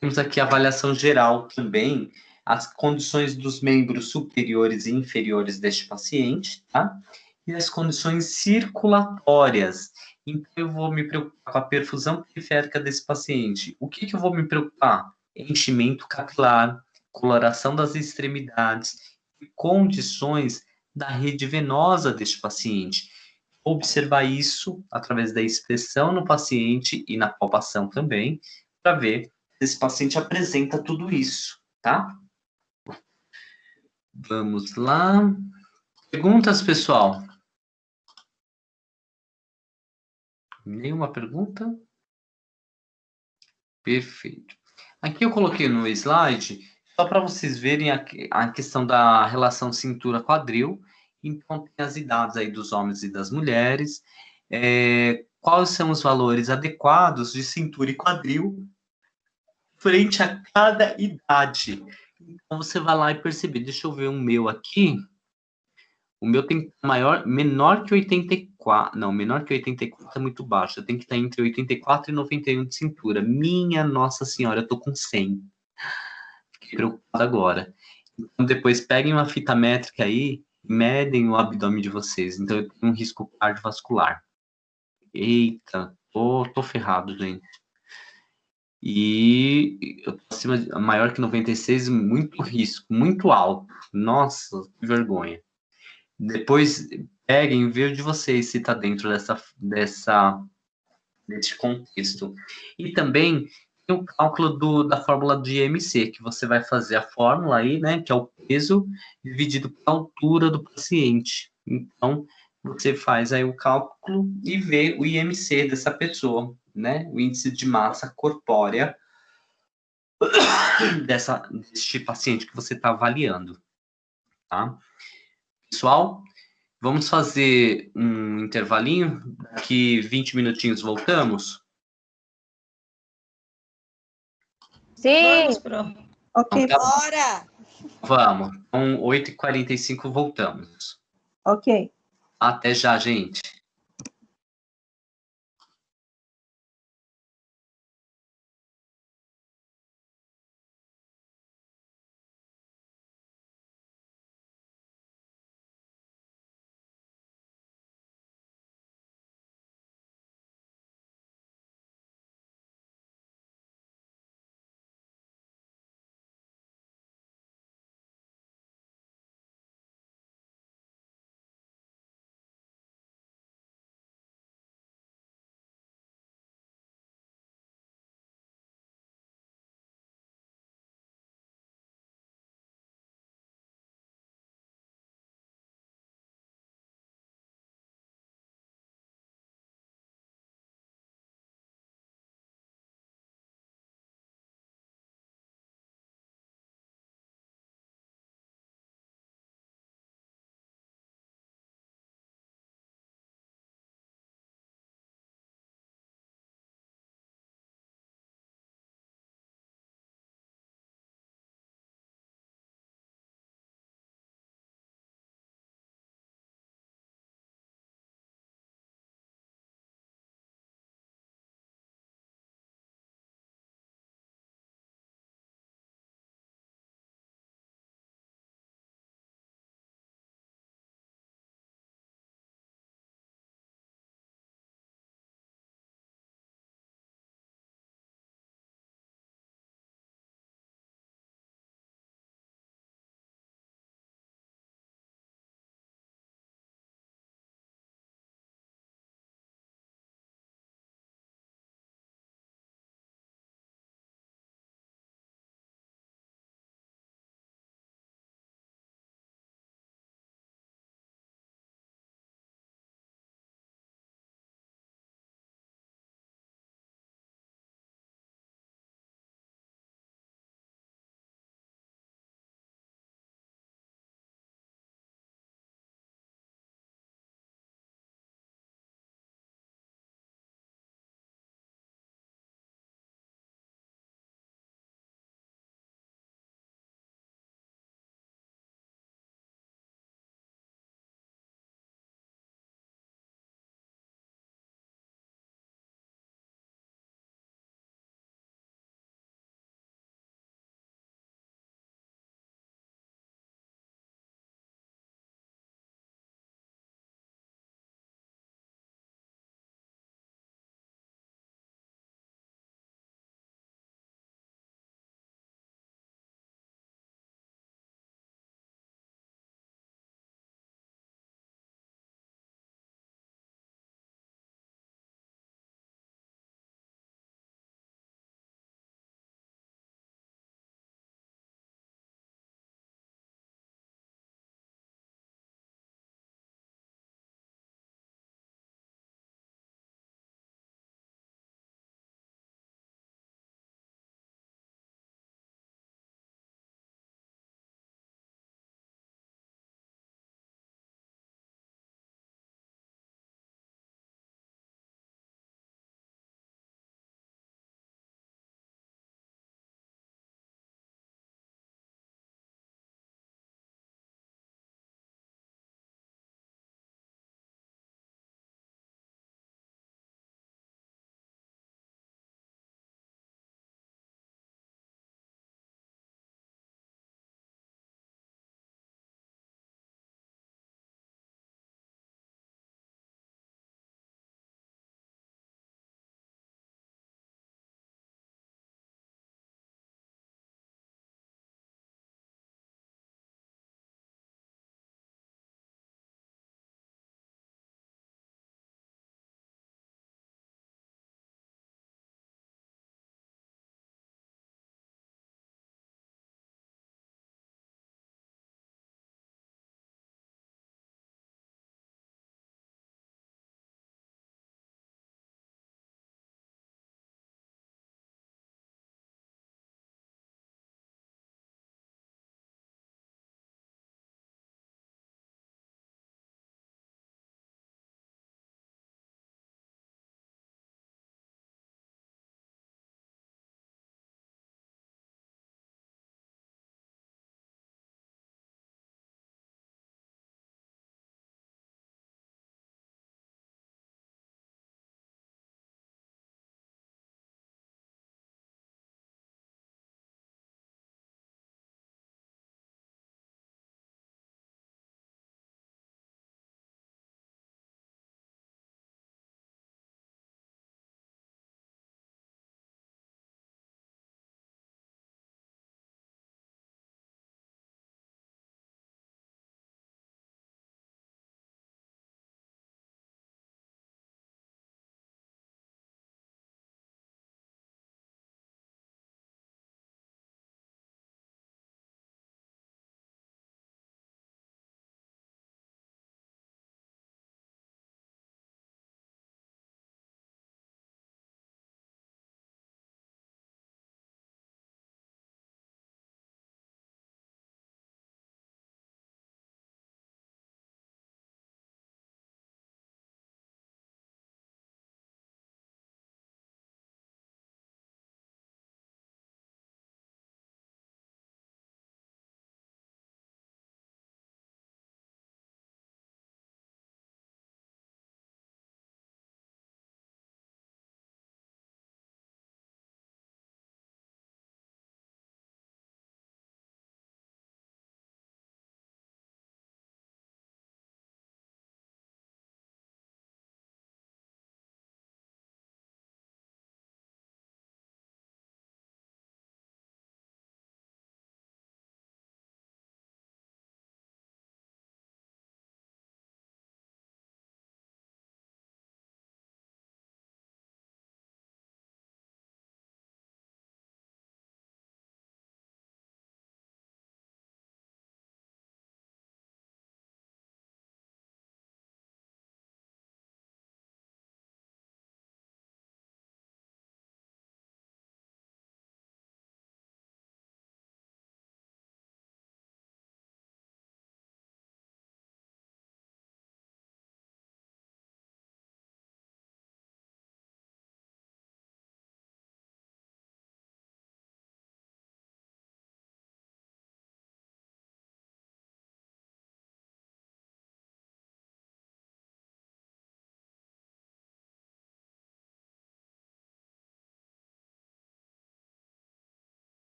Temos aqui a avaliação geral também, as condições dos membros superiores e inferiores deste paciente, tá? E as condições circulatórias. Então, eu vou me preocupar com a perfusão periférica desse paciente. O que eu vou me preocupar? Enchimento capilar, coloração das extremidades e condições da rede venosa deste paciente. Observar isso através da inspeção no paciente e na palpação também, para ver se esse paciente apresenta tudo isso, tá? Vamos lá. Perguntas, pessoal? Nenhuma pergunta? Perfeito. Aqui eu coloquei no slide, só para vocês verem a questão da relação cintura-quadril. Então, tem as idades aí dos homens e das mulheres. Quais são os valores adequados de cintura e quadril frente a cada idade? Então, você vai lá e perceber. Deixa eu ver o meu aqui. O meu tem menor que 84. Não, menor que 84 é muito baixo. Eu tenho que estar entre 84 e 91 de cintura. Minha Nossa Senhora, eu tô com 100. Fiquei preocupado agora. Então, depois peguem uma fita métrica aí e medem o abdômen de vocês. Então, eu tenho um risco cardiovascular. Eita, tô ferrado, gente. E eu tô maior que 96, muito risco, muito alto. Nossa, que vergonha. Depois peguem e vejam de vocês se está dentro desse contexto. E também tem o cálculo da fórmula de IMC, que você vai fazer a fórmula aí, né, que é o peso dividido pela altura do paciente. Então, você faz aí o cálculo e vê o IMC dessa pessoa. né? O índice de massa corpórea deste paciente que você está avaliando, tá? Pessoal, vamos fazer um intervalinho, daqui 20 minutinhos voltamos? Sim, Vamos, Pro. ok, Então, tá bom. Bora! Vamos. Então, 8h45 voltamos. ok. Até já, gente.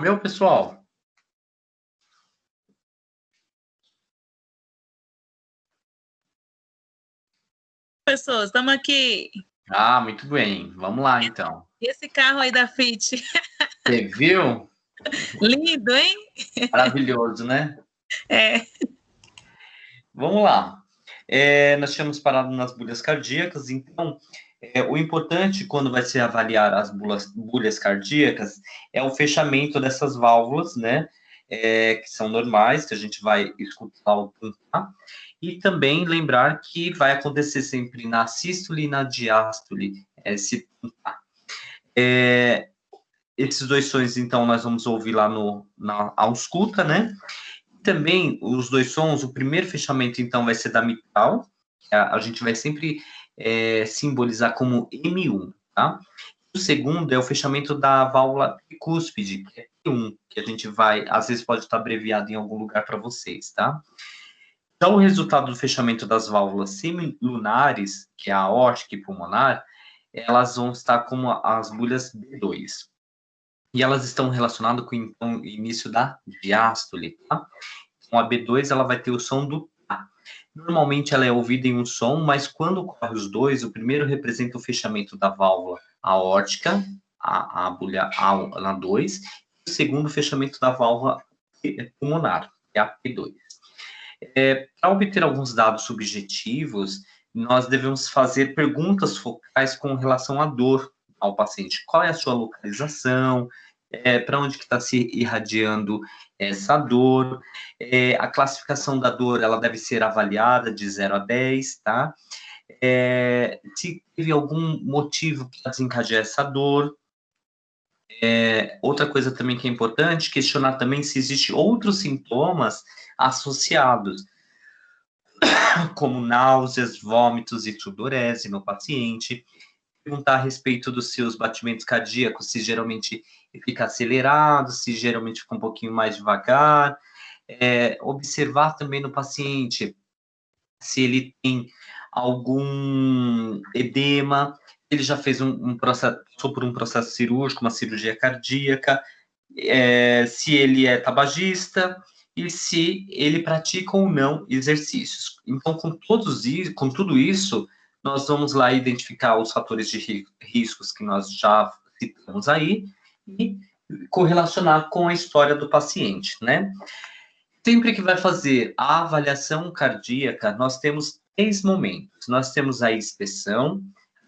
Meu pessoal, Pessoas, estamos aqui. muito bem. Vamos lá, então. E esse carro aí da Fit? Você viu? Lindo, hein? Maravilhoso, né? É. Vamos lá. Nós tínhamos parado nas bolhas cardíacas, então, o importante quando vai se avaliar as bolhas cardíacas é o fechamento dessas válvulas, né? Que são normais, que a gente vai escutar o puntar, e também lembrar que vai acontecer sempre na sístole e na diástole, esse puntar. Esses dois sons, então, nós vamos ouvir lá na ausculta, né? Também, os dois sons, o primeiro fechamento, então, vai ser da mitral, a gente vai sempre simbolizar como M1, tá? O segundo é o fechamento da válvula tricúspide, que é P1, que a gente vai, às vezes pode estar abreviado em algum lugar para vocês, tá? Então, o resultado do fechamento das válvulas semilunares, que é a aórtica e pulmonar, elas vão estar como as bolhas B2. E elas estão relacionadas com então, o início da diástole, tá? Então, a B2, ela vai ter o som do tá. Normalmente, ela é ouvida em um som, mas quando ocorre os dois, o primeiro representa o fechamento da válvula aórtica, a bolha A na 2, e o segundo, o fechamento da válvula pulmonar, que é a P2. Para obter alguns dados subjetivos, nós devemos fazer perguntas focais com relação à dor ao paciente. Qual é a sua localização? Para onde que está se irradiando essa dor? A classificação da dor, ela deve ser avaliada de 0 a 10, tá? Se teve algum motivo para desencadear essa dor. Outra coisa também que é importante, questionar também se existem outros sintomas associados, como náuseas, vômitos e sudorese no paciente. Perguntar a respeito dos seus batimentos cardíacos, se geralmente fica acelerado, se geralmente fica um pouquinho mais devagar. Observar também no paciente se ele tem algum edema, ele já fez um processo, passou por um processo cirúrgico, uma cirurgia cardíaca, se ele é tabagista e se ele pratica ou não exercícios. Então, com tudo isso, nós vamos lá identificar os fatores de riscos que nós já citamos aí e correlacionar com a história do paciente, né? Sempre que vai fazer a avaliação cardíaca, nós temos 3 momentos. Nós temos a inspeção.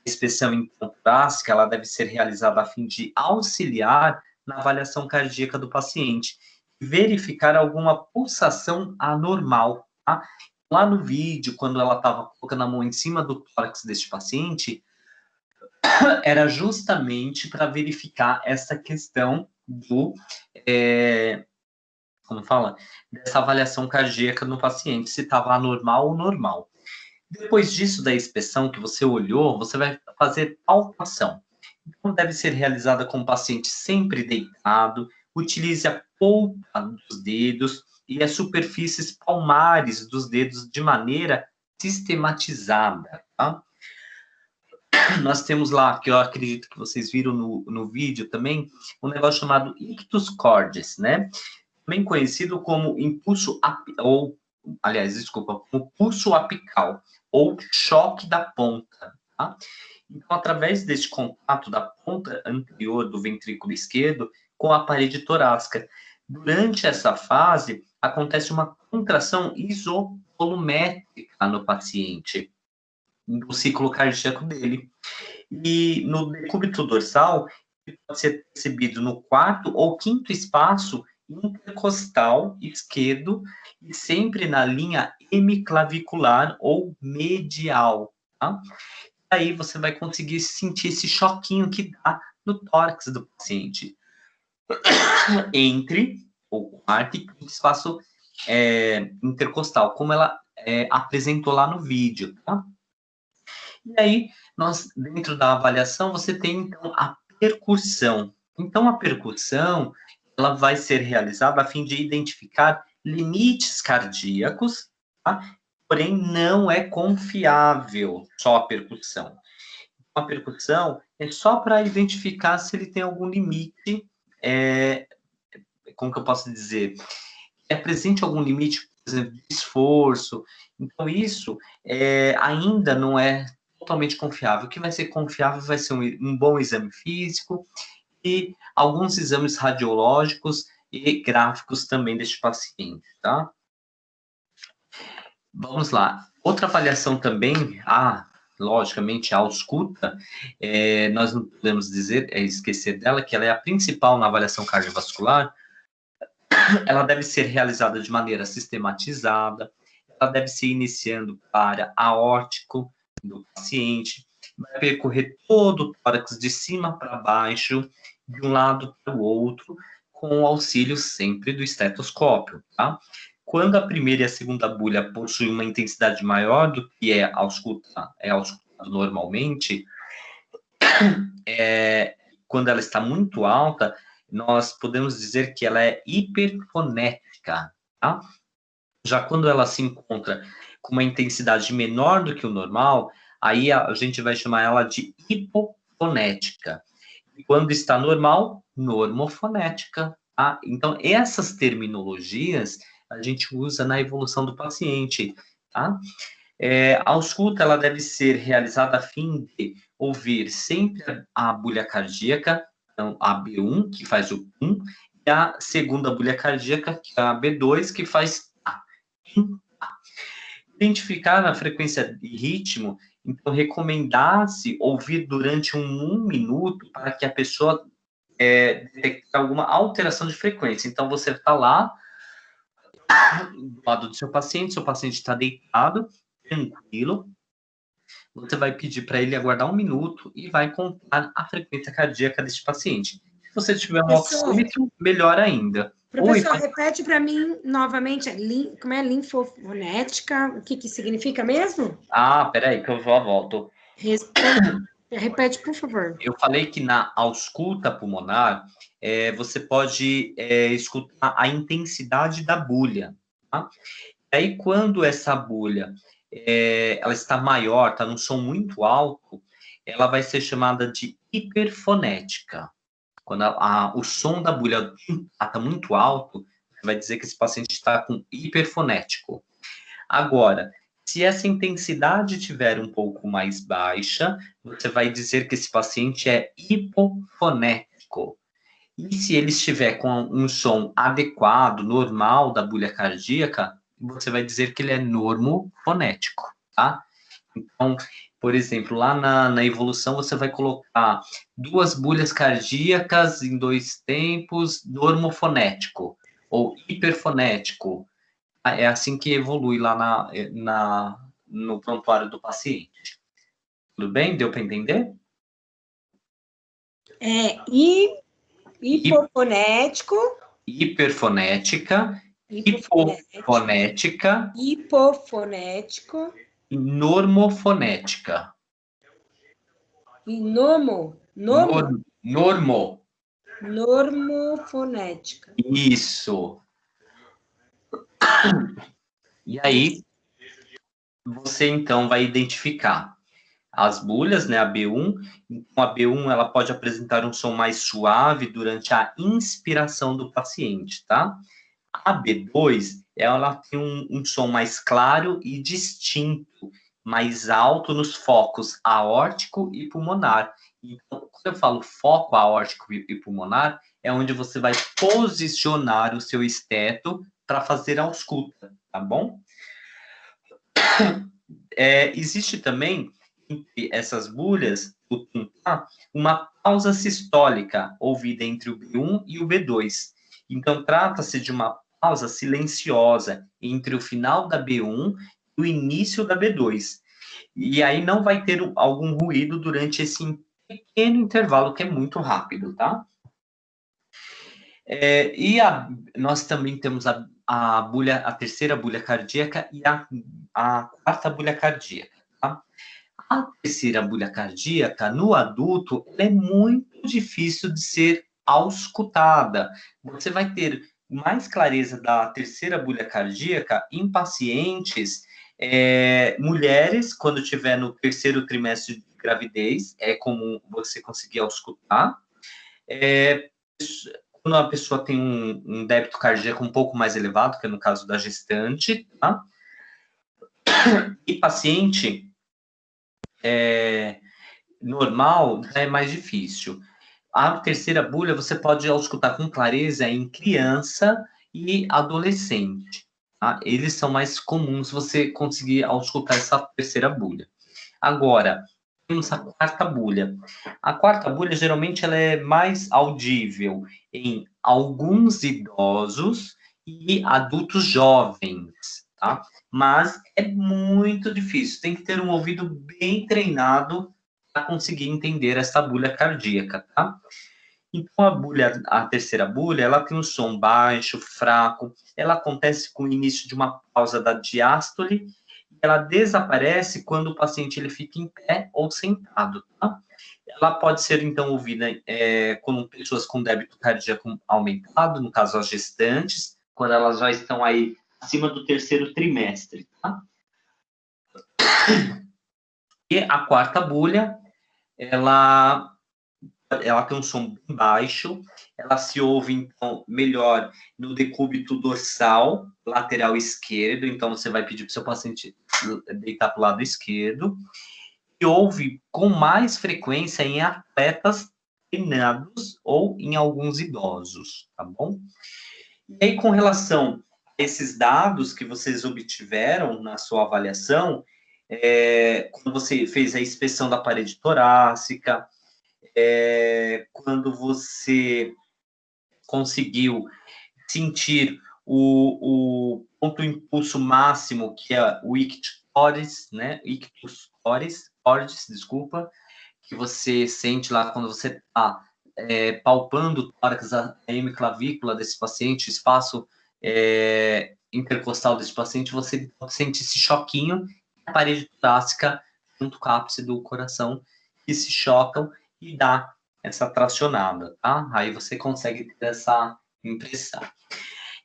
A inspeção então torácica, ela deve ser realizada a fim de auxiliar na avaliação cardíaca do paciente, verificar alguma pulsação anormal, tá? Lá no vídeo, quando ela estava colocando a mão em cima do tórax deste paciente, era justamente para verificar essa questão do, como fala, dessa avaliação cardíaca no paciente, se estava anormal ou normal. Depois disso, da inspeção que você olhou, você vai fazer palpação. Então, deve ser realizada com o paciente sempre deitado, utilize a polpa dos dedos e as superfícies palmares dos dedos de maneira sistematizada, tá? Nós temos lá, que eu acredito que vocês viram no vídeo também, um negócio chamado ictus cordis, né? Também conhecido como como pulso apical, ou choque da ponta, tá? Então, através deste contato da ponta anterior do ventrículo esquerdo com a parede torácica, durante essa fase, acontece uma contração isopolumétrica no paciente, no ciclo cardíaco dele. E no decúbito dorsal, ele pode ser percebido no quarto ou quinto espaço intercostal esquerdo e sempre na linha hemiclavicular ou medial, tá? Aí você vai conseguir sentir esse choquinho que dá no tórax do paciente entre o quarto e o espaço intercostal, como ela apresentou lá no vídeo, tá? E aí, dentro da avaliação, você tem, então, a percussão. Então, a percussão, ela vai ser realizada a fim de identificar limites cardíacos, tá? Porém, não é confiável só a percussão. A percussão é só para identificar se ele tem algum limite como que eu posso dizer? É presente algum limite, por exemplo, de esforço. Então, isso ainda não é totalmente confiável. O que vai ser confiável vai ser um bom exame físico e alguns exames radiológicos e gráficos também deste paciente, tá? Vamos lá. Outra avaliação também, logicamente, a ausculta, nós não podemos esquecer dela, que ela é a principal na avaliação cardiovascular. Ela deve ser realizada de maneira sistematizada, ela deve ser iniciando para aórtico do paciente, vai percorrer todo o tórax de cima para baixo, de um lado para o outro, com o auxílio sempre do estetoscópio, tá? Quando a primeira e a segunda bulha possuem uma intensidade maior do que é auscultado normalmente, quando ela está muito alta, nós podemos dizer que ela é hiperfonética, tá? Já quando ela se encontra com uma intensidade menor do que o normal, aí a gente vai chamar ela de hipofonética. E quando está normal, normofonética, tá? Então, essas terminologias a gente usa na evolução do paciente, tá? A ausculta, ela deve ser realizada a fim de ouvir sempre a bulha cardíaca, então, a B1, que faz o PUM, e a segunda bulha cardíaca, que é a B2, que faz A. Identificar a frequência e ritmo, então, recomendar-se ouvir durante um minuto para que a pessoa detecte alguma alteração de frequência. Então, você está lá, do lado do seu paciente está deitado, tranquilo, você vai pedir para ele aguardar um minuto e vai contar a frequência cardíaca deste paciente. Se você tiver um oxímetro, melhor ainda. Professor, repete para mim novamente, como é linfofonética? O que significa mesmo? Peraí, que eu já volto. Repete, por favor. Eu falei que na ausculta pulmonar, você pode escutar a intensidade da bulha, tá? E aí, quando essa bulha ela está maior, está num som muito alto, ela vai ser chamada de hiperfonética. Quando o som da bulha está muito alto, vai dizer que esse paciente está com hiperfonético. Agora, se essa intensidade estiver um pouco mais baixa, você vai dizer que esse paciente é hipofonético. E se ele estiver com um som adequado, normal da bulha cardíaca, você vai dizer que ele é normofonético, tá? Então, por exemplo, lá na evolução, você vai colocar 2 bulhas cardíacas em 2 tempos, normofonético, ou hiperfonético. É assim que evolui lá no prontuário do paciente. Tudo bem? Deu para entender? Hipofonético. Hiperfonética. Hipofonético. E normofonética. E normofonética. Isso. E aí, você então vai identificar as bulhas, né, a B1. Então, a B1 ela pode apresentar um som mais suave durante a inspiração do paciente, tá? A B2, ela tem um som mais claro e distinto, mais alto nos focos aórtico e pulmonar. Então, quando eu falo foco aórtico e pulmonar, é onde você vai posicionar o seu esteto para fazer a ausculta, tá bom? Existe também, entre essas bulhas, uma pausa sistólica ouvida entre o B1 e o B2. Então, trata-se de uma pausa silenciosa entre o final da B1 e o início da B2. E aí não vai ter algum ruído durante esse pequeno intervalo, que é muito rápido, tá? Nós também temos a terceira bulha cardíaca e a quarta bulha cardíaca, tá? A terceira bulha cardíaca, no adulto, ela é muito difícil de ser auscultada. Você vai ter mais clareza da terceira bulha cardíaca em pacientes, mulheres, quando estiver no terceiro trimestre de gravidez, é comum você conseguir auscultar. quando a pessoa tem um débito cardíaco um pouco mais elevado, que é no caso da gestante, tá? E paciente normal já é mais difícil. A terceira bulha você pode auscultar com clareza em criança e adolescente. Tá? Eles são mais comuns você conseguir auscultar essa terceira bulha. Agora, temos a quarta bulha. A quarta bulha, geralmente, ela é mais audível em alguns idosos e adultos jovens, tá? Mas é muito difícil, tem que ter um ouvido bem treinado para conseguir entender essa bulha cardíaca, tá? Então, a terceira bulha, ela tem um som baixo, fraco, ela acontece com o início de uma pausa da diástole, e ela desaparece quando o paciente ele fica em pé ou sentado, tá? Ela pode ser, então, ouvida com pessoas com débito cardíaco aumentado, no caso, as gestantes, quando elas já estão aí acima do terceiro trimestre, tá? E a quarta bulha, ela tem um som bem baixo, ela se ouve, então, melhor no decúbito dorsal, lateral esquerdo, então você vai pedir para o seu paciente deitar para o lado esquerdo, e ouve com mais frequência em atletas treinados ou em alguns idosos, tá bom? E aí, com relação a esses dados que vocês obtiveram na sua avaliação, quando você fez a inspeção da parede torácica, quando você conseguiu sentir o ponto impulso máximo, que é o ictus cordis, né? Ictus cordis, desculpa, que você sente lá quando você está palpando o tórax, a hemiclavícula desse paciente, espaço intercostal desse paciente, você sente esse choquinho, a parede torácica junto com a ápice do coração, que se chocam e dá essa tracionada, tá? Aí você consegue ter essa impressão.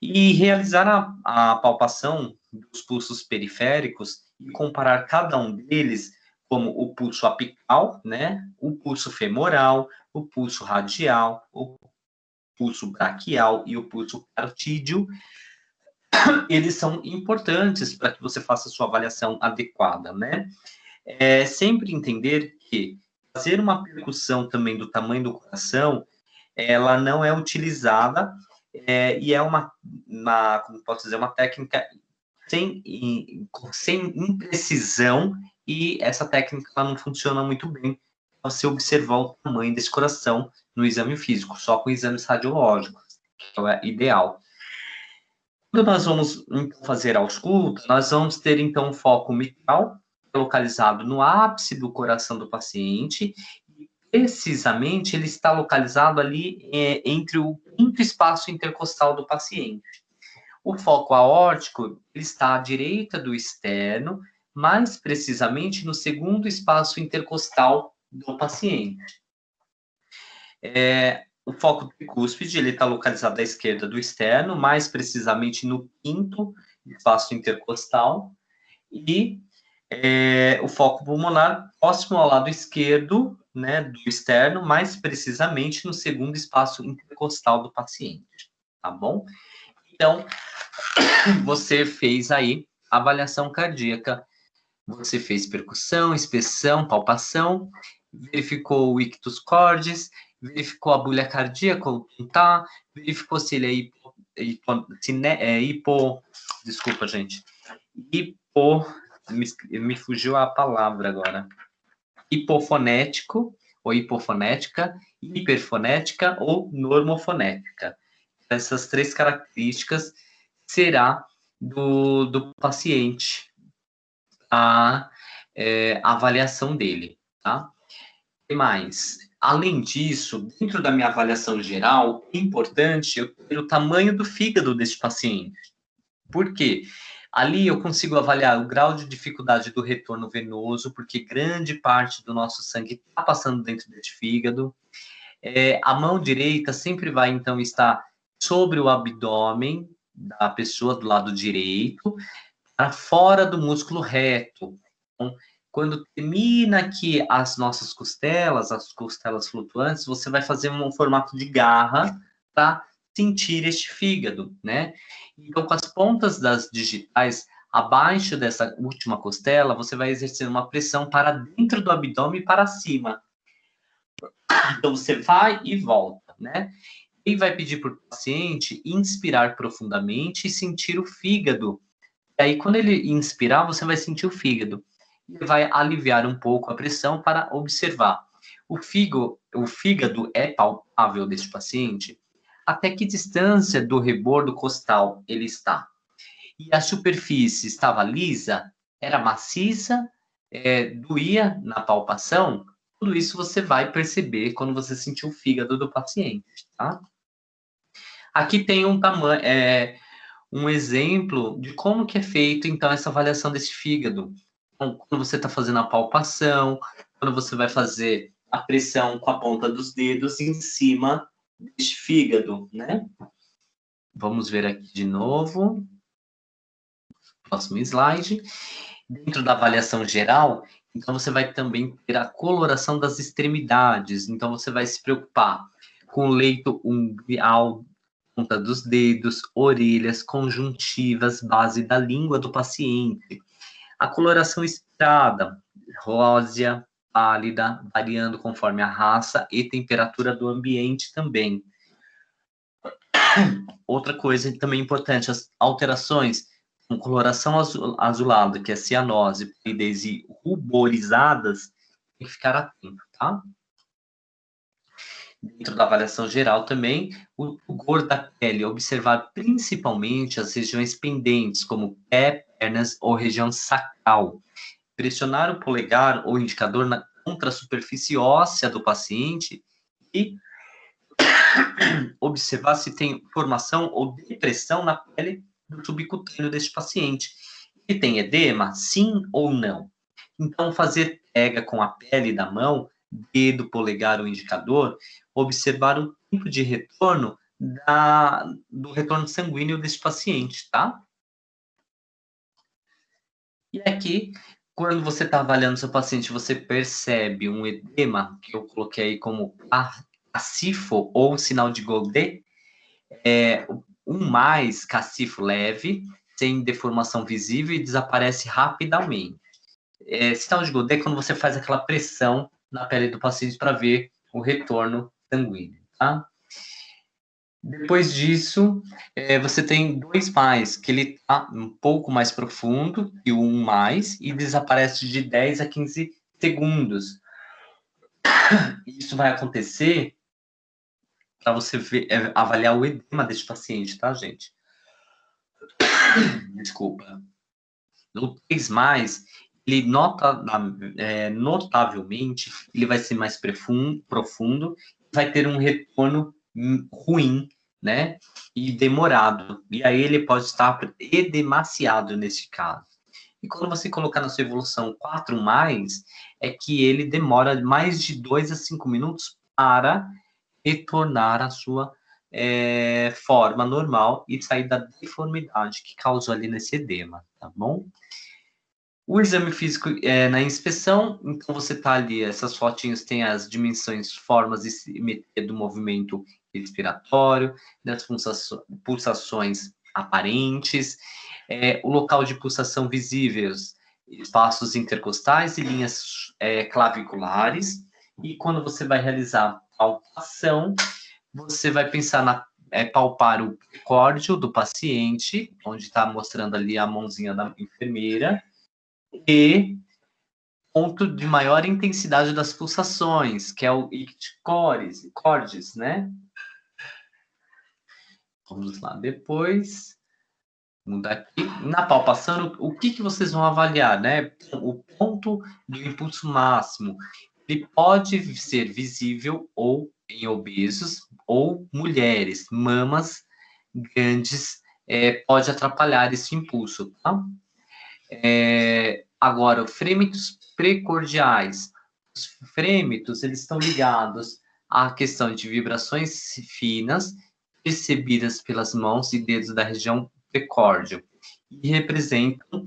E realizar a palpação dos pulsos periféricos e comparar cada um deles, como o pulso apical, né? O pulso femoral, o pulso radial, o pulso braquial e o pulso carotídeo, eles são importantes para que você faça a sua avaliação adequada, né? Sempre entender que fazer uma percussão também do tamanho do coração, ela não é utilizada e é como posso dizer, uma técnica sem imprecisão, e essa técnica ela não funciona muito bem ao você observar o tamanho desse coração no exame físico, só com exames radiológicos, que é ideal. Quando nós vamos então, fazer a ausculta, nós vamos ter então um foco mitral, localizado no ápice do coração do paciente, e precisamente ele está localizado ali entre o quinto espaço intercostal do paciente. O foco aórtico ele está à direita do externo, mais precisamente no segundo espaço intercostal do paciente. O foco tricúspide ele está localizado à esquerda do externo, mais precisamente no quinto espaço intercostal, e o foco pulmonar próximo ao lado esquerdo, né, do externo, mais precisamente no segundo espaço intercostal do paciente, tá bom? Então, você fez aí a avaliação cardíaca, você fez percussão, inspeção, palpação, verificou o ictus cordis, verificou a bulha cardíaca, tá? Verificou se ele desculpa, gente, me fugiu a palavra agora. Hipofonético, ou hipofonética, hiperfonética ou normofonética. Essas três características será do paciente a avaliação dele, tá? E mais, além disso, dentro da minha avaliação geral, é importante eu ter o tamanho do fígado desse paciente. Por quê? Ali eu consigo avaliar o grau de dificuldade do retorno venoso, porque grande parte do nosso sangue está passando dentro desse fígado. A mão direita sempre vai, então, estar sobre o abdômen da pessoa do lado direito, para fora do músculo reto. Então, quando termina aqui as nossas costelas, as costelas flutuantes, você vai fazer um formato de garra para sentir este fígado, né? Então, com as pontas das digitais abaixo dessa última costela, você vai exercer uma pressão para dentro do abdômen e para cima. Então, você vai e volta, né? E vai pedir para o paciente inspirar profundamente e sentir o fígado. E aí, quando ele inspirar, você vai sentir o fígado. E vai aliviar um pouco a pressão para observar. O fígado é palpável deste paciente? Até que distância do rebordo costal ele está? E a superfície estava lisa? Era maciça? Doía na palpação? Tudo isso você vai perceber quando você sentir o fígado do paciente, tá? Aqui tem um exemplo de como que é feito, então, essa avaliação desse fígado. Então, quando você está fazendo a palpação, quando você vai fazer a pressão com a ponta dos dedos em cima deste fígado, né? Vamos ver aqui de novo. Próximo slide. Dentro da avaliação geral, então você vai também ter a coloração das extremidades. Então você vai se preocupar com o leito umbilical, ponta dos dedos, orelhas, conjuntivas, base da língua do paciente. A coloração esperada, rósea, pálida, variando conforme a raça e temperatura do ambiente também. Outra coisa também importante, as alterações com coloração azulada, que é cianose, palidez e ruborizadas, tem que ficar atento, tá? Dentro da avaliação geral também, o rugor da pele, observar principalmente as regiões pendentes, como pé, pernas ou região sacral. Pressionar o polegar ou indicador contra a superfície óssea do paciente e observar se tem formação ou depressão na pele do subcutâneo deste paciente. E tem edema? Sim ou não? Então, fazer pega com a pele da mão, dedo, polegar ou indicador, observar o tempo de retorno do retorno sanguíneo deste paciente, tá? E aqui, quando você está avaliando seu paciente, você percebe um edema, que eu coloquei aí como cacifo ou sinal de Godet, cacifo leve, sem deformação visível e desaparece rapidamente. Sinal de Godet é quando você faz aquela pressão na pele do paciente para ver o retorno sanguíneo, tá? Depois disso, você tem 2+, que ele está um pouco mais profundo que o 1+, e desaparece de 10 a 15 segundos. Isso vai acontecer para você avaliar o edema deste paciente, tá, gente? Desculpa. O 3+, ele notavelmente, ele vai ser mais profundo, vai ter um retorno ruim, né? E demorado. E aí ele pode estar edemaciado nesse caso. E quando você colocar na sua evolução 4+, é que ele demora mais de 2 a 5 minutos para retornar à sua forma normal e sair da deformidade que causou ali nesse edema, tá bom? O exame físico na inspeção, então você tá ali, essas fotinhas têm as dimensões, formas e simetria do movimento respiratório, das pulsações aparentes, o local de pulsação visíveis, espaços intercostais e linhas claviculares, e quando você vai realizar palpação, você vai pensar palpar o córdio do paciente, onde está mostrando ali a mãozinha da enfermeira, e ponto de maior intensidade das pulsações, que é o ictus-cordis, né? Vamos lá, depois, mudar aqui. Na palpação, o que vocês vão avaliar, né? O ponto do impulso máximo. Ele pode ser visível ou em obesos ou mulheres. Mamas grandes pode atrapalhar esse impulso, tá? Agora, frêmitos precordiais. Os frêmitos, eles estão ligados à questão de vibrações finas percebidas pelas mãos e dedos da região precórdio e representam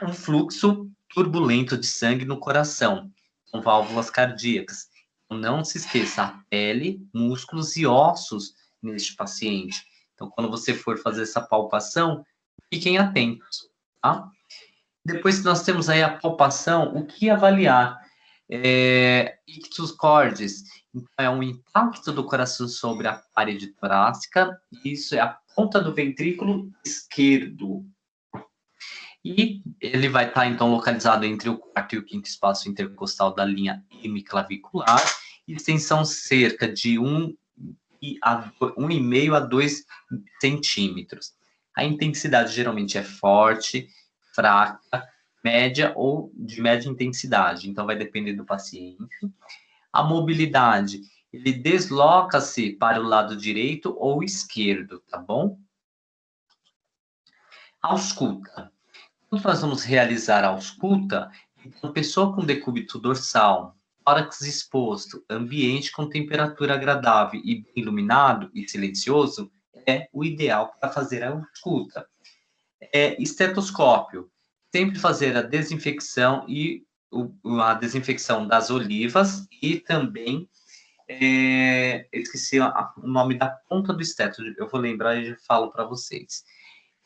um fluxo turbulento de sangue no coração, com válvulas cardíacas. Então, não se esqueça, a pele, músculos e ossos neste paciente. Então, quando você for fazer essa palpação, fiquem atentos, tá? Depois que nós temos aí a palpação, o que avaliar? Ictus cordis, então é um impacto do coração sobre a parede torácica, isso é a ponta do ventrículo esquerdo. E ele vai estar, então, localizado entre o quarto e o quinto espaço intercostal da linha hemiclavicular, extensão cerca de 1,5 a 2 centímetros. A intensidade geralmente é forte, fraca, média ou de média intensidade, então vai depender do paciente. A mobilidade, ele desloca-se para o lado direito ou esquerdo, tá bom? Ausculta. Quando nós vamos realizar a ausculta, então, pessoa com decúbito dorsal, tórax exposto, ambiente com temperatura agradável e bem iluminado e silencioso, é o ideal para fazer a ausculta. Estetoscópio, sempre fazer a desinfecção a desinfecção das olivas e também, esqueci o nome da ponta do esteto, eu vou lembrar e já falo para vocês.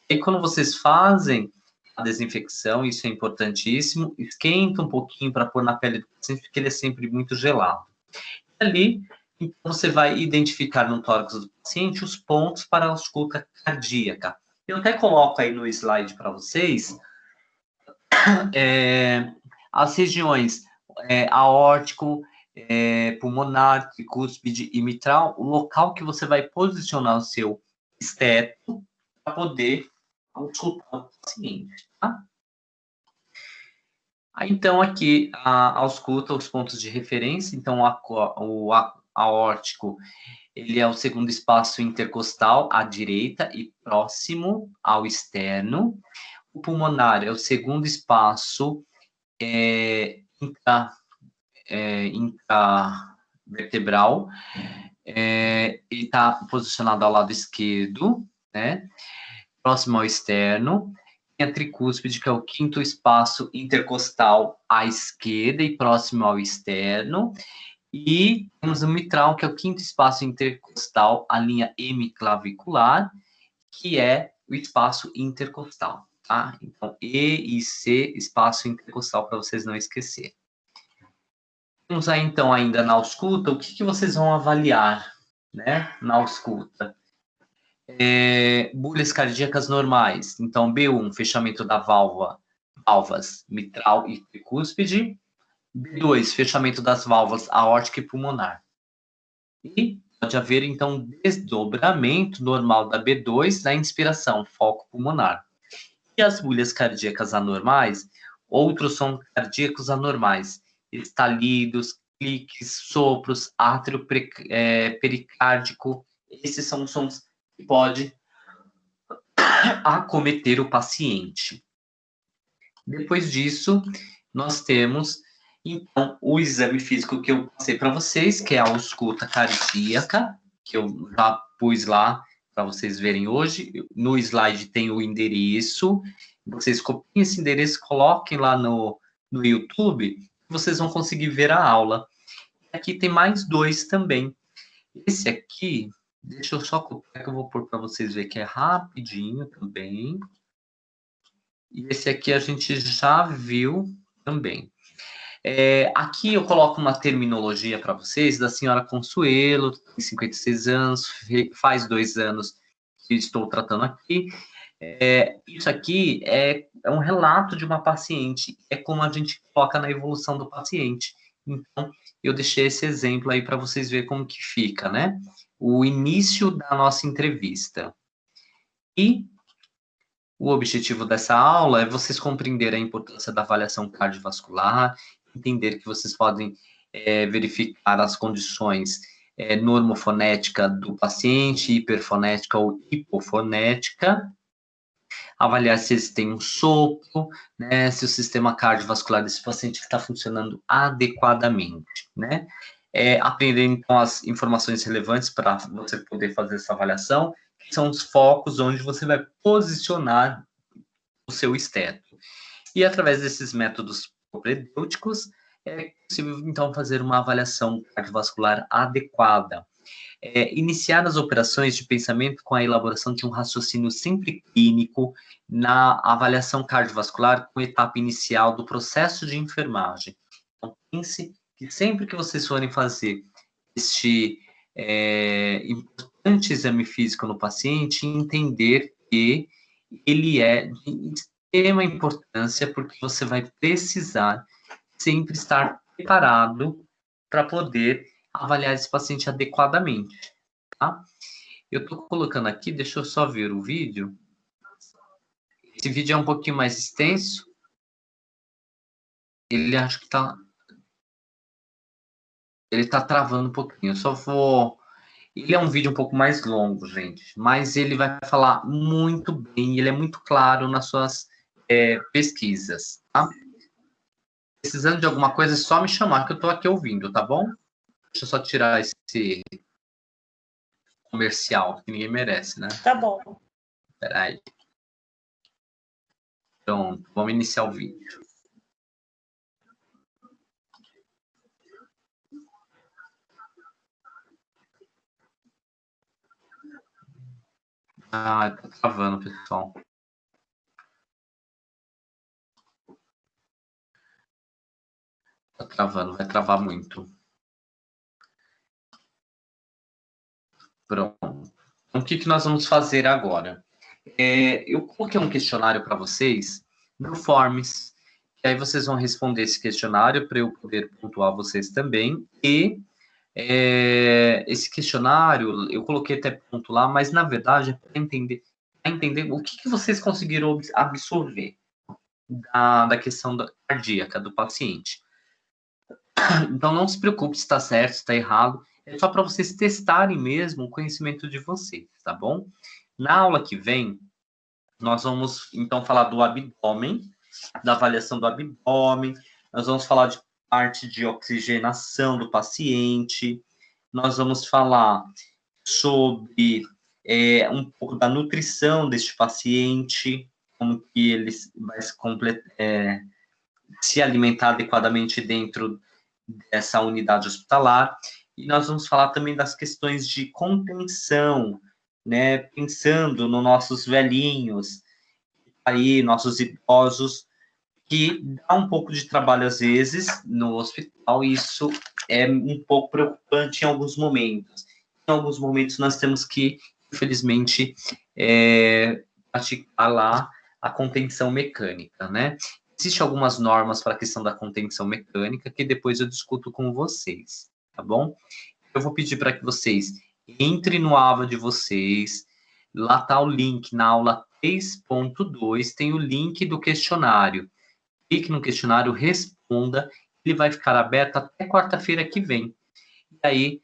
E quando vocês fazem a desinfecção, isso é importantíssimo, esquenta um pouquinho para pôr na pele do paciente, porque ele é sempre muito gelado. E ali, então, você vai identificar no tórax do paciente os pontos para a ausculta cardíaca. Eu até coloco aí no slide para vocês as regiões aórtico, pulmonar, tricúspide e mitral, o local que você vai posicionar o seu esteto para poder auscultar o paciente, tá? Então, aqui, a ausculta, os pontos de referência, então, o aórtico, ele é o segundo espaço intercostal à direita e próximo ao externo. O pulmonar é o segundo espaço intravertebral, ele está posicionado ao lado esquerdo, né? Próximo ao externo. Tem a tricúspide, que é o quinto espaço intercostal à esquerda e próximo ao externo. E temos o mitral, que é o quinto espaço intercostal à linha hemiclavicular, que é o espaço intercostal, tá? Então, E e C, espaço intercostal, para vocês não esquecerem. Vamos aí, então, ainda na ausculta, o que vocês vão avaliar, né, na ausculta? Bolhas cardíacas normais, então, B1, fechamento da válvulas mitral e tricúspide. B2, fechamento das válvulas aórtica e pulmonar. E pode haver, então, desdobramento normal da B2 na inspiração, foco pulmonar. E as bolhas cardíacas anormais, outros sons cardíacos anormais, estalidos, cliques, sopros, átrio pericárdico, esses são sons que podem acometer o paciente. Depois disso, nós temos, então, o exame físico que eu passei para vocês, que é a ausculta cardíaca, que eu já pus lá para vocês verem hoje. No slide tem o endereço. Vocês copiem esse endereço, coloquem lá no YouTube, vocês vão conseguir ver a aula. Aqui tem mais dois também. Esse aqui, deixa eu só copiar que eu vou pôr para vocês verem que é rapidinho também. E esse aqui a gente já viu também. Aqui eu coloco uma terminologia para vocês da senhora Consuelo, tem 56 anos, faz 2 anos que estou tratando aqui. Isso aqui é um relato de uma paciente, é como a gente coloca na evolução do paciente. Então, eu deixei esse exemplo aí para vocês verem como que fica, né? O início da nossa entrevista. E o objetivo dessa aula é vocês compreenderem a importância da avaliação cardiovascular, entender que vocês podem verificar as condições normofonética do paciente, hiperfonética ou hipofonética, avaliar se eles têm um sopro, né, se o sistema cardiovascular desse paciente está funcionando adequadamente, né? Aprender, então, as informações relevantes para você poder fazer essa avaliação, que são os focos onde você vai posicionar o seu esteto. E através desses métodos propedêuticos, é possível, então, fazer uma avaliação cardiovascular adequada. Iniciar as operações de pensamento com a elaboração de um raciocínio sempre clínico na avaliação cardiovascular com a etapa inicial do processo de enfermagem. Então, pense que sempre que vocês forem fazer este importante exame físico no paciente, entender que ele é de extrema importância, porque você vai precisar sempre estar preparado para poder avaliar esse paciente adequadamente, tá? Eu estou colocando aqui, deixa eu só ver o vídeo. Esse vídeo é um pouquinho mais extenso. Ele acho que tá... Ele tá travando um pouquinho. Eu só vou... Ele é um vídeo um pouco mais longo, gente, mas ele vai falar muito bem, ele é muito claro nas suas pesquisas, tá? Precisando de alguma coisa, é só me chamar que eu estou aqui ouvindo, tá bom? Deixa eu só tirar esse comercial, que ninguém merece, né? Tá bom. Peraí. Pronto, vamos iniciar o vídeo. Ah, tá travando, pessoal. Tá travando, vai travar muito. Pronto. Então, o que nós vamos fazer agora? Eu coloquei um questionário para vocês no Forms, e aí vocês vão responder esse questionário para eu poder pontuar vocês também. E esse questionário, eu coloquei até ponto lá, mas na verdade é para entender o que vocês conseguiram absorver da questão cardíaca do paciente. Então, não se preocupe se está certo, se está errado. É só para vocês testarem mesmo o conhecimento de vocês, tá bom? Na aula que vem, nós vamos, então, falar do abdômen, da avaliação do abdômen. Nós vamos falar de parte de oxigenação do paciente. Nós vamos falar sobre um pouco da nutrição deste paciente, como que ele vai se alimentar adequadamente dentro dessa unidade hospitalar. E nós vamos falar também das questões de contenção, né? Pensando nos nossos velhinhos, aí, nossos idosos, que dá um pouco de trabalho às vezes no hospital, e isso é um pouco preocupante em alguns momentos. Em alguns momentos nós temos que, infelizmente, praticar lá a contenção mecânica, né? Existem algumas normas para a questão da contenção mecânica que depois eu discuto com vocês, tá bom? Eu vou pedir para que vocês entrem no AVA de vocês, lá está o link na aula 3.2, tem o link do questionário. Clique no questionário, responda, ele vai ficar aberto até quarta-feira que vem. E aí,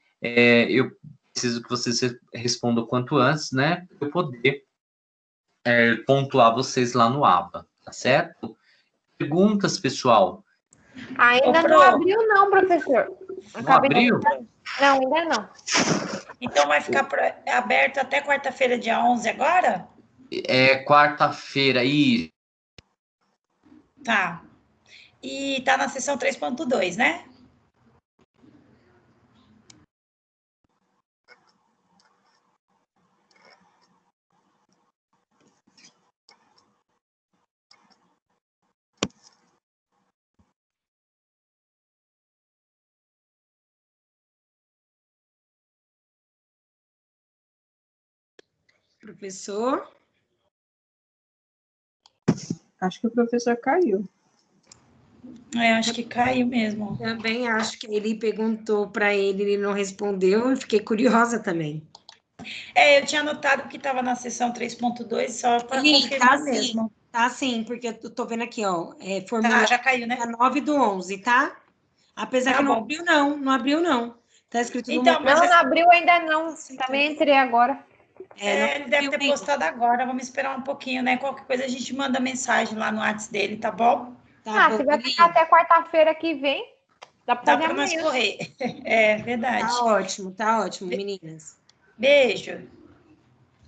eu preciso que vocês respondam o quanto antes, né, para eu poder pontuar vocês lá no AVA, tá certo? Perguntas, pessoal? Ainda não abriu, não, professor. Não abriu? Não, ainda não. Então vai ficar aberto até quarta-feira, dia 11 agora? Quarta-feira, e Tá. E tá na sessão 3.2, né? Professor? Acho que o professor caiu. Acho que caiu mesmo. Também acho que ele perguntou para ele não respondeu, eu fiquei curiosa também. Eu tinha notado que estava na sessão 3.2, só para confirmar mesmo. Tá sim, porque eu tô vendo aqui, ó, já caiu, né? 9/11, tá? Apesar que não abriu não. Tá escrito no Então, não abriu ainda não, também entrei agora. Ele deve ter postado agora, vamos esperar um pouquinho, né? Qualquer coisa a gente manda mensagem lá no WhatsApp dele, tá bom? Tá bom, se vai ficar até quarta-feira que vem, dá para nós correr. É verdade. Tá ótimo, meninas. Beijo.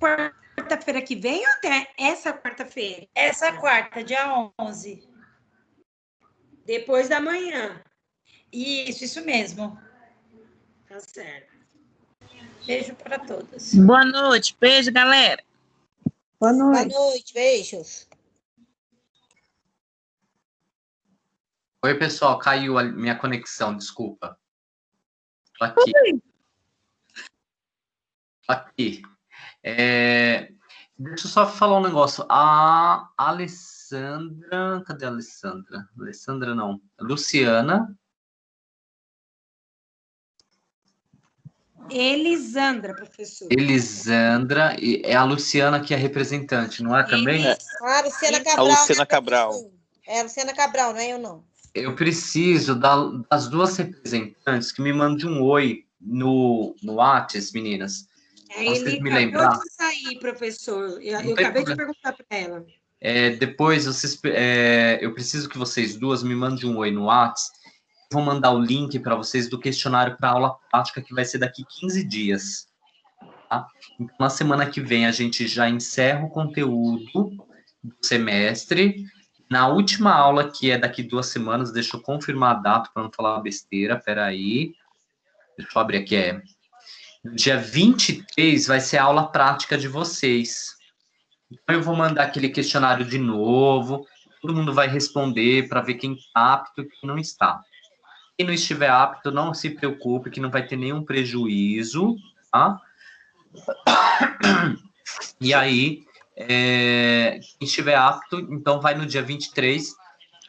Quarta-feira que vem ou até essa quarta-feira? Essa quarta, dia 11. Depois da manhã. Isso mesmo. Tá certo. Beijo para todas. Boa noite. Beijo, galera. Boa Boa noite. noite, beijos. Oi, pessoal, caiu a minha conexão, desculpa. Tô aqui. Tô aqui. Deixa eu só falar um negócio. A Alessandra... Cadê a Alessandra? Alessandra não. Luciana. Elisandra, professor. Elisandra. E é a Luciana que é representante, não é também? Ah, Luciana A Cabral. Luciana né, Cabral. professor? É a Luciana Cabral, não é eu não. Eu preciso das duas representantes que me mandem um oi no Whats, meninas. Ele Vocês me acabou lembrar? de sair, professor. Eu Não tem acabei de problema. perguntar para ela. Depois, eu preciso que vocês duas me mandem um oi no Whats. Vou mandar o link para vocês do questionário para aula prática, que vai ser daqui 15 dias. Tá? Então, na semana que vem, a gente já encerra o conteúdo do semestre. Na última aula, que é daqui 2 semanas, deixa eu confirmar a data para não falar besteira, peraí. Deixa eu abrir aqui, no dia 23 vai ser a aula prática de vocês. Então, eu vou mandar aquele questionário de novo, todo mundo vai responder para ver quem está apto e quem não está. Quem não estiver apto, não se preocupe, que não vai ter nenhum prejuízo, tá? E aí, quem estiver apto, então vai no dia 23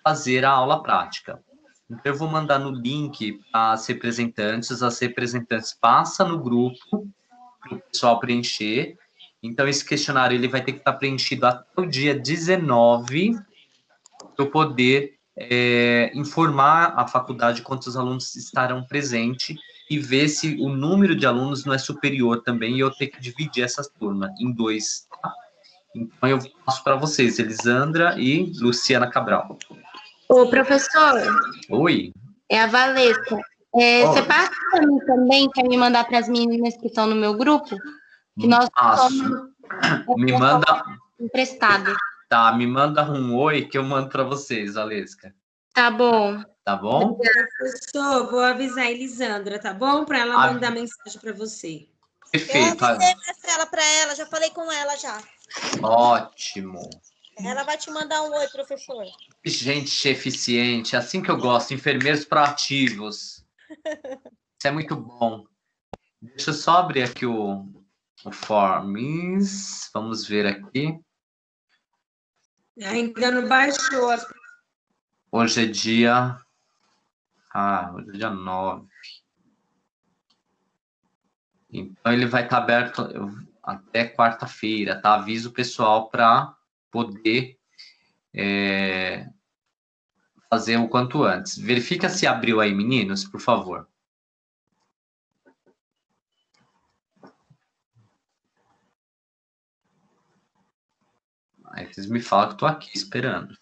fazer a aula prática. Então, eu vou mandar no link as representantes passam no grupo para o pessoal preencher. Então, esse questionário ele vai ter que estar preenchido até o dia 19 para eu poder informar a faculdade quantos alunos estarão presentes e ver se o número de alunos não é superior também e eu ter que dividir essa turma em 2. Tá? Então, eu passo para vocês, Elisandra e Luciana Cabral. Ô, professor, Oi. é a Valesca. Você passa para mim também, para me mandar para as meninas que estão no meu grupo? Que nós somos me manda emprestado. Tá, me manda um oi que eu mando para vocês, Valesca. Tá bom. Tá bom? Professor, vou avisar a Elisandra, tá bom? Para ela mandar mensagem para você. Perfeito. Eu avisei, Marcela, para ela, já falei com ela já. Ótimo. Ela vai te mandar um oi, professor. Gente eficiente, assim que eu gosto, enfermeiros proativos. Isso é muito bom. Deixa eu só abrir aqui o Forms. Vamos ver aqui. Ainda não baixou. Hoje é dia... hoje é dia 9. Então, ele vai estar aberto até quarta-feira, tá? Aviso o pessoal para poder fazer o quanto antes. Verifica se abriu aí, meninos, por favor. Aí vocês me falam que eu tô aqui esperando.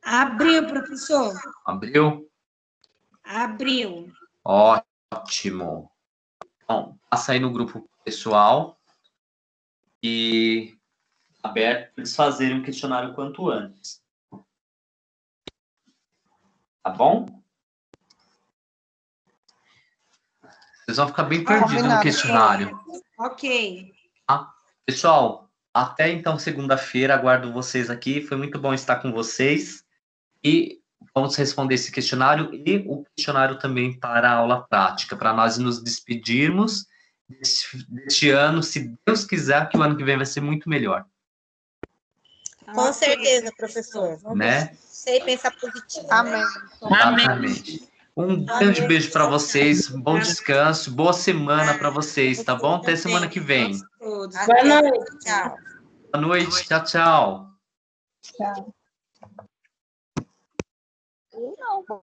Abriu, professor. Abriu? Abriu. Ótimo. Bom, passa aí no grupo pessoal e aberto para eles fazerem o questionário quanto antes. Tá bom? Vocês vão ficar bem perdidos no questionário. Ok. Tá? Pessoal, até então segunda-feira, aguardo vocês aqui. Foi muito bom estar com vocês. E vamos responder esse questionário e o questionário também para a aula prática, para nós nos despedirmos deste ano, se Deus quiser, que o ano que vem vai ser muito melhor. Com certeza, professor. Vamos sei pensar positivo. Amém. Exatamente. Um grande beijo para vocês, bom descanso, boa semana para vocês, tá bom? Até semana que vem. Boa noite. Tchau. Boa noite, tchau, tchau. Tchau. Não.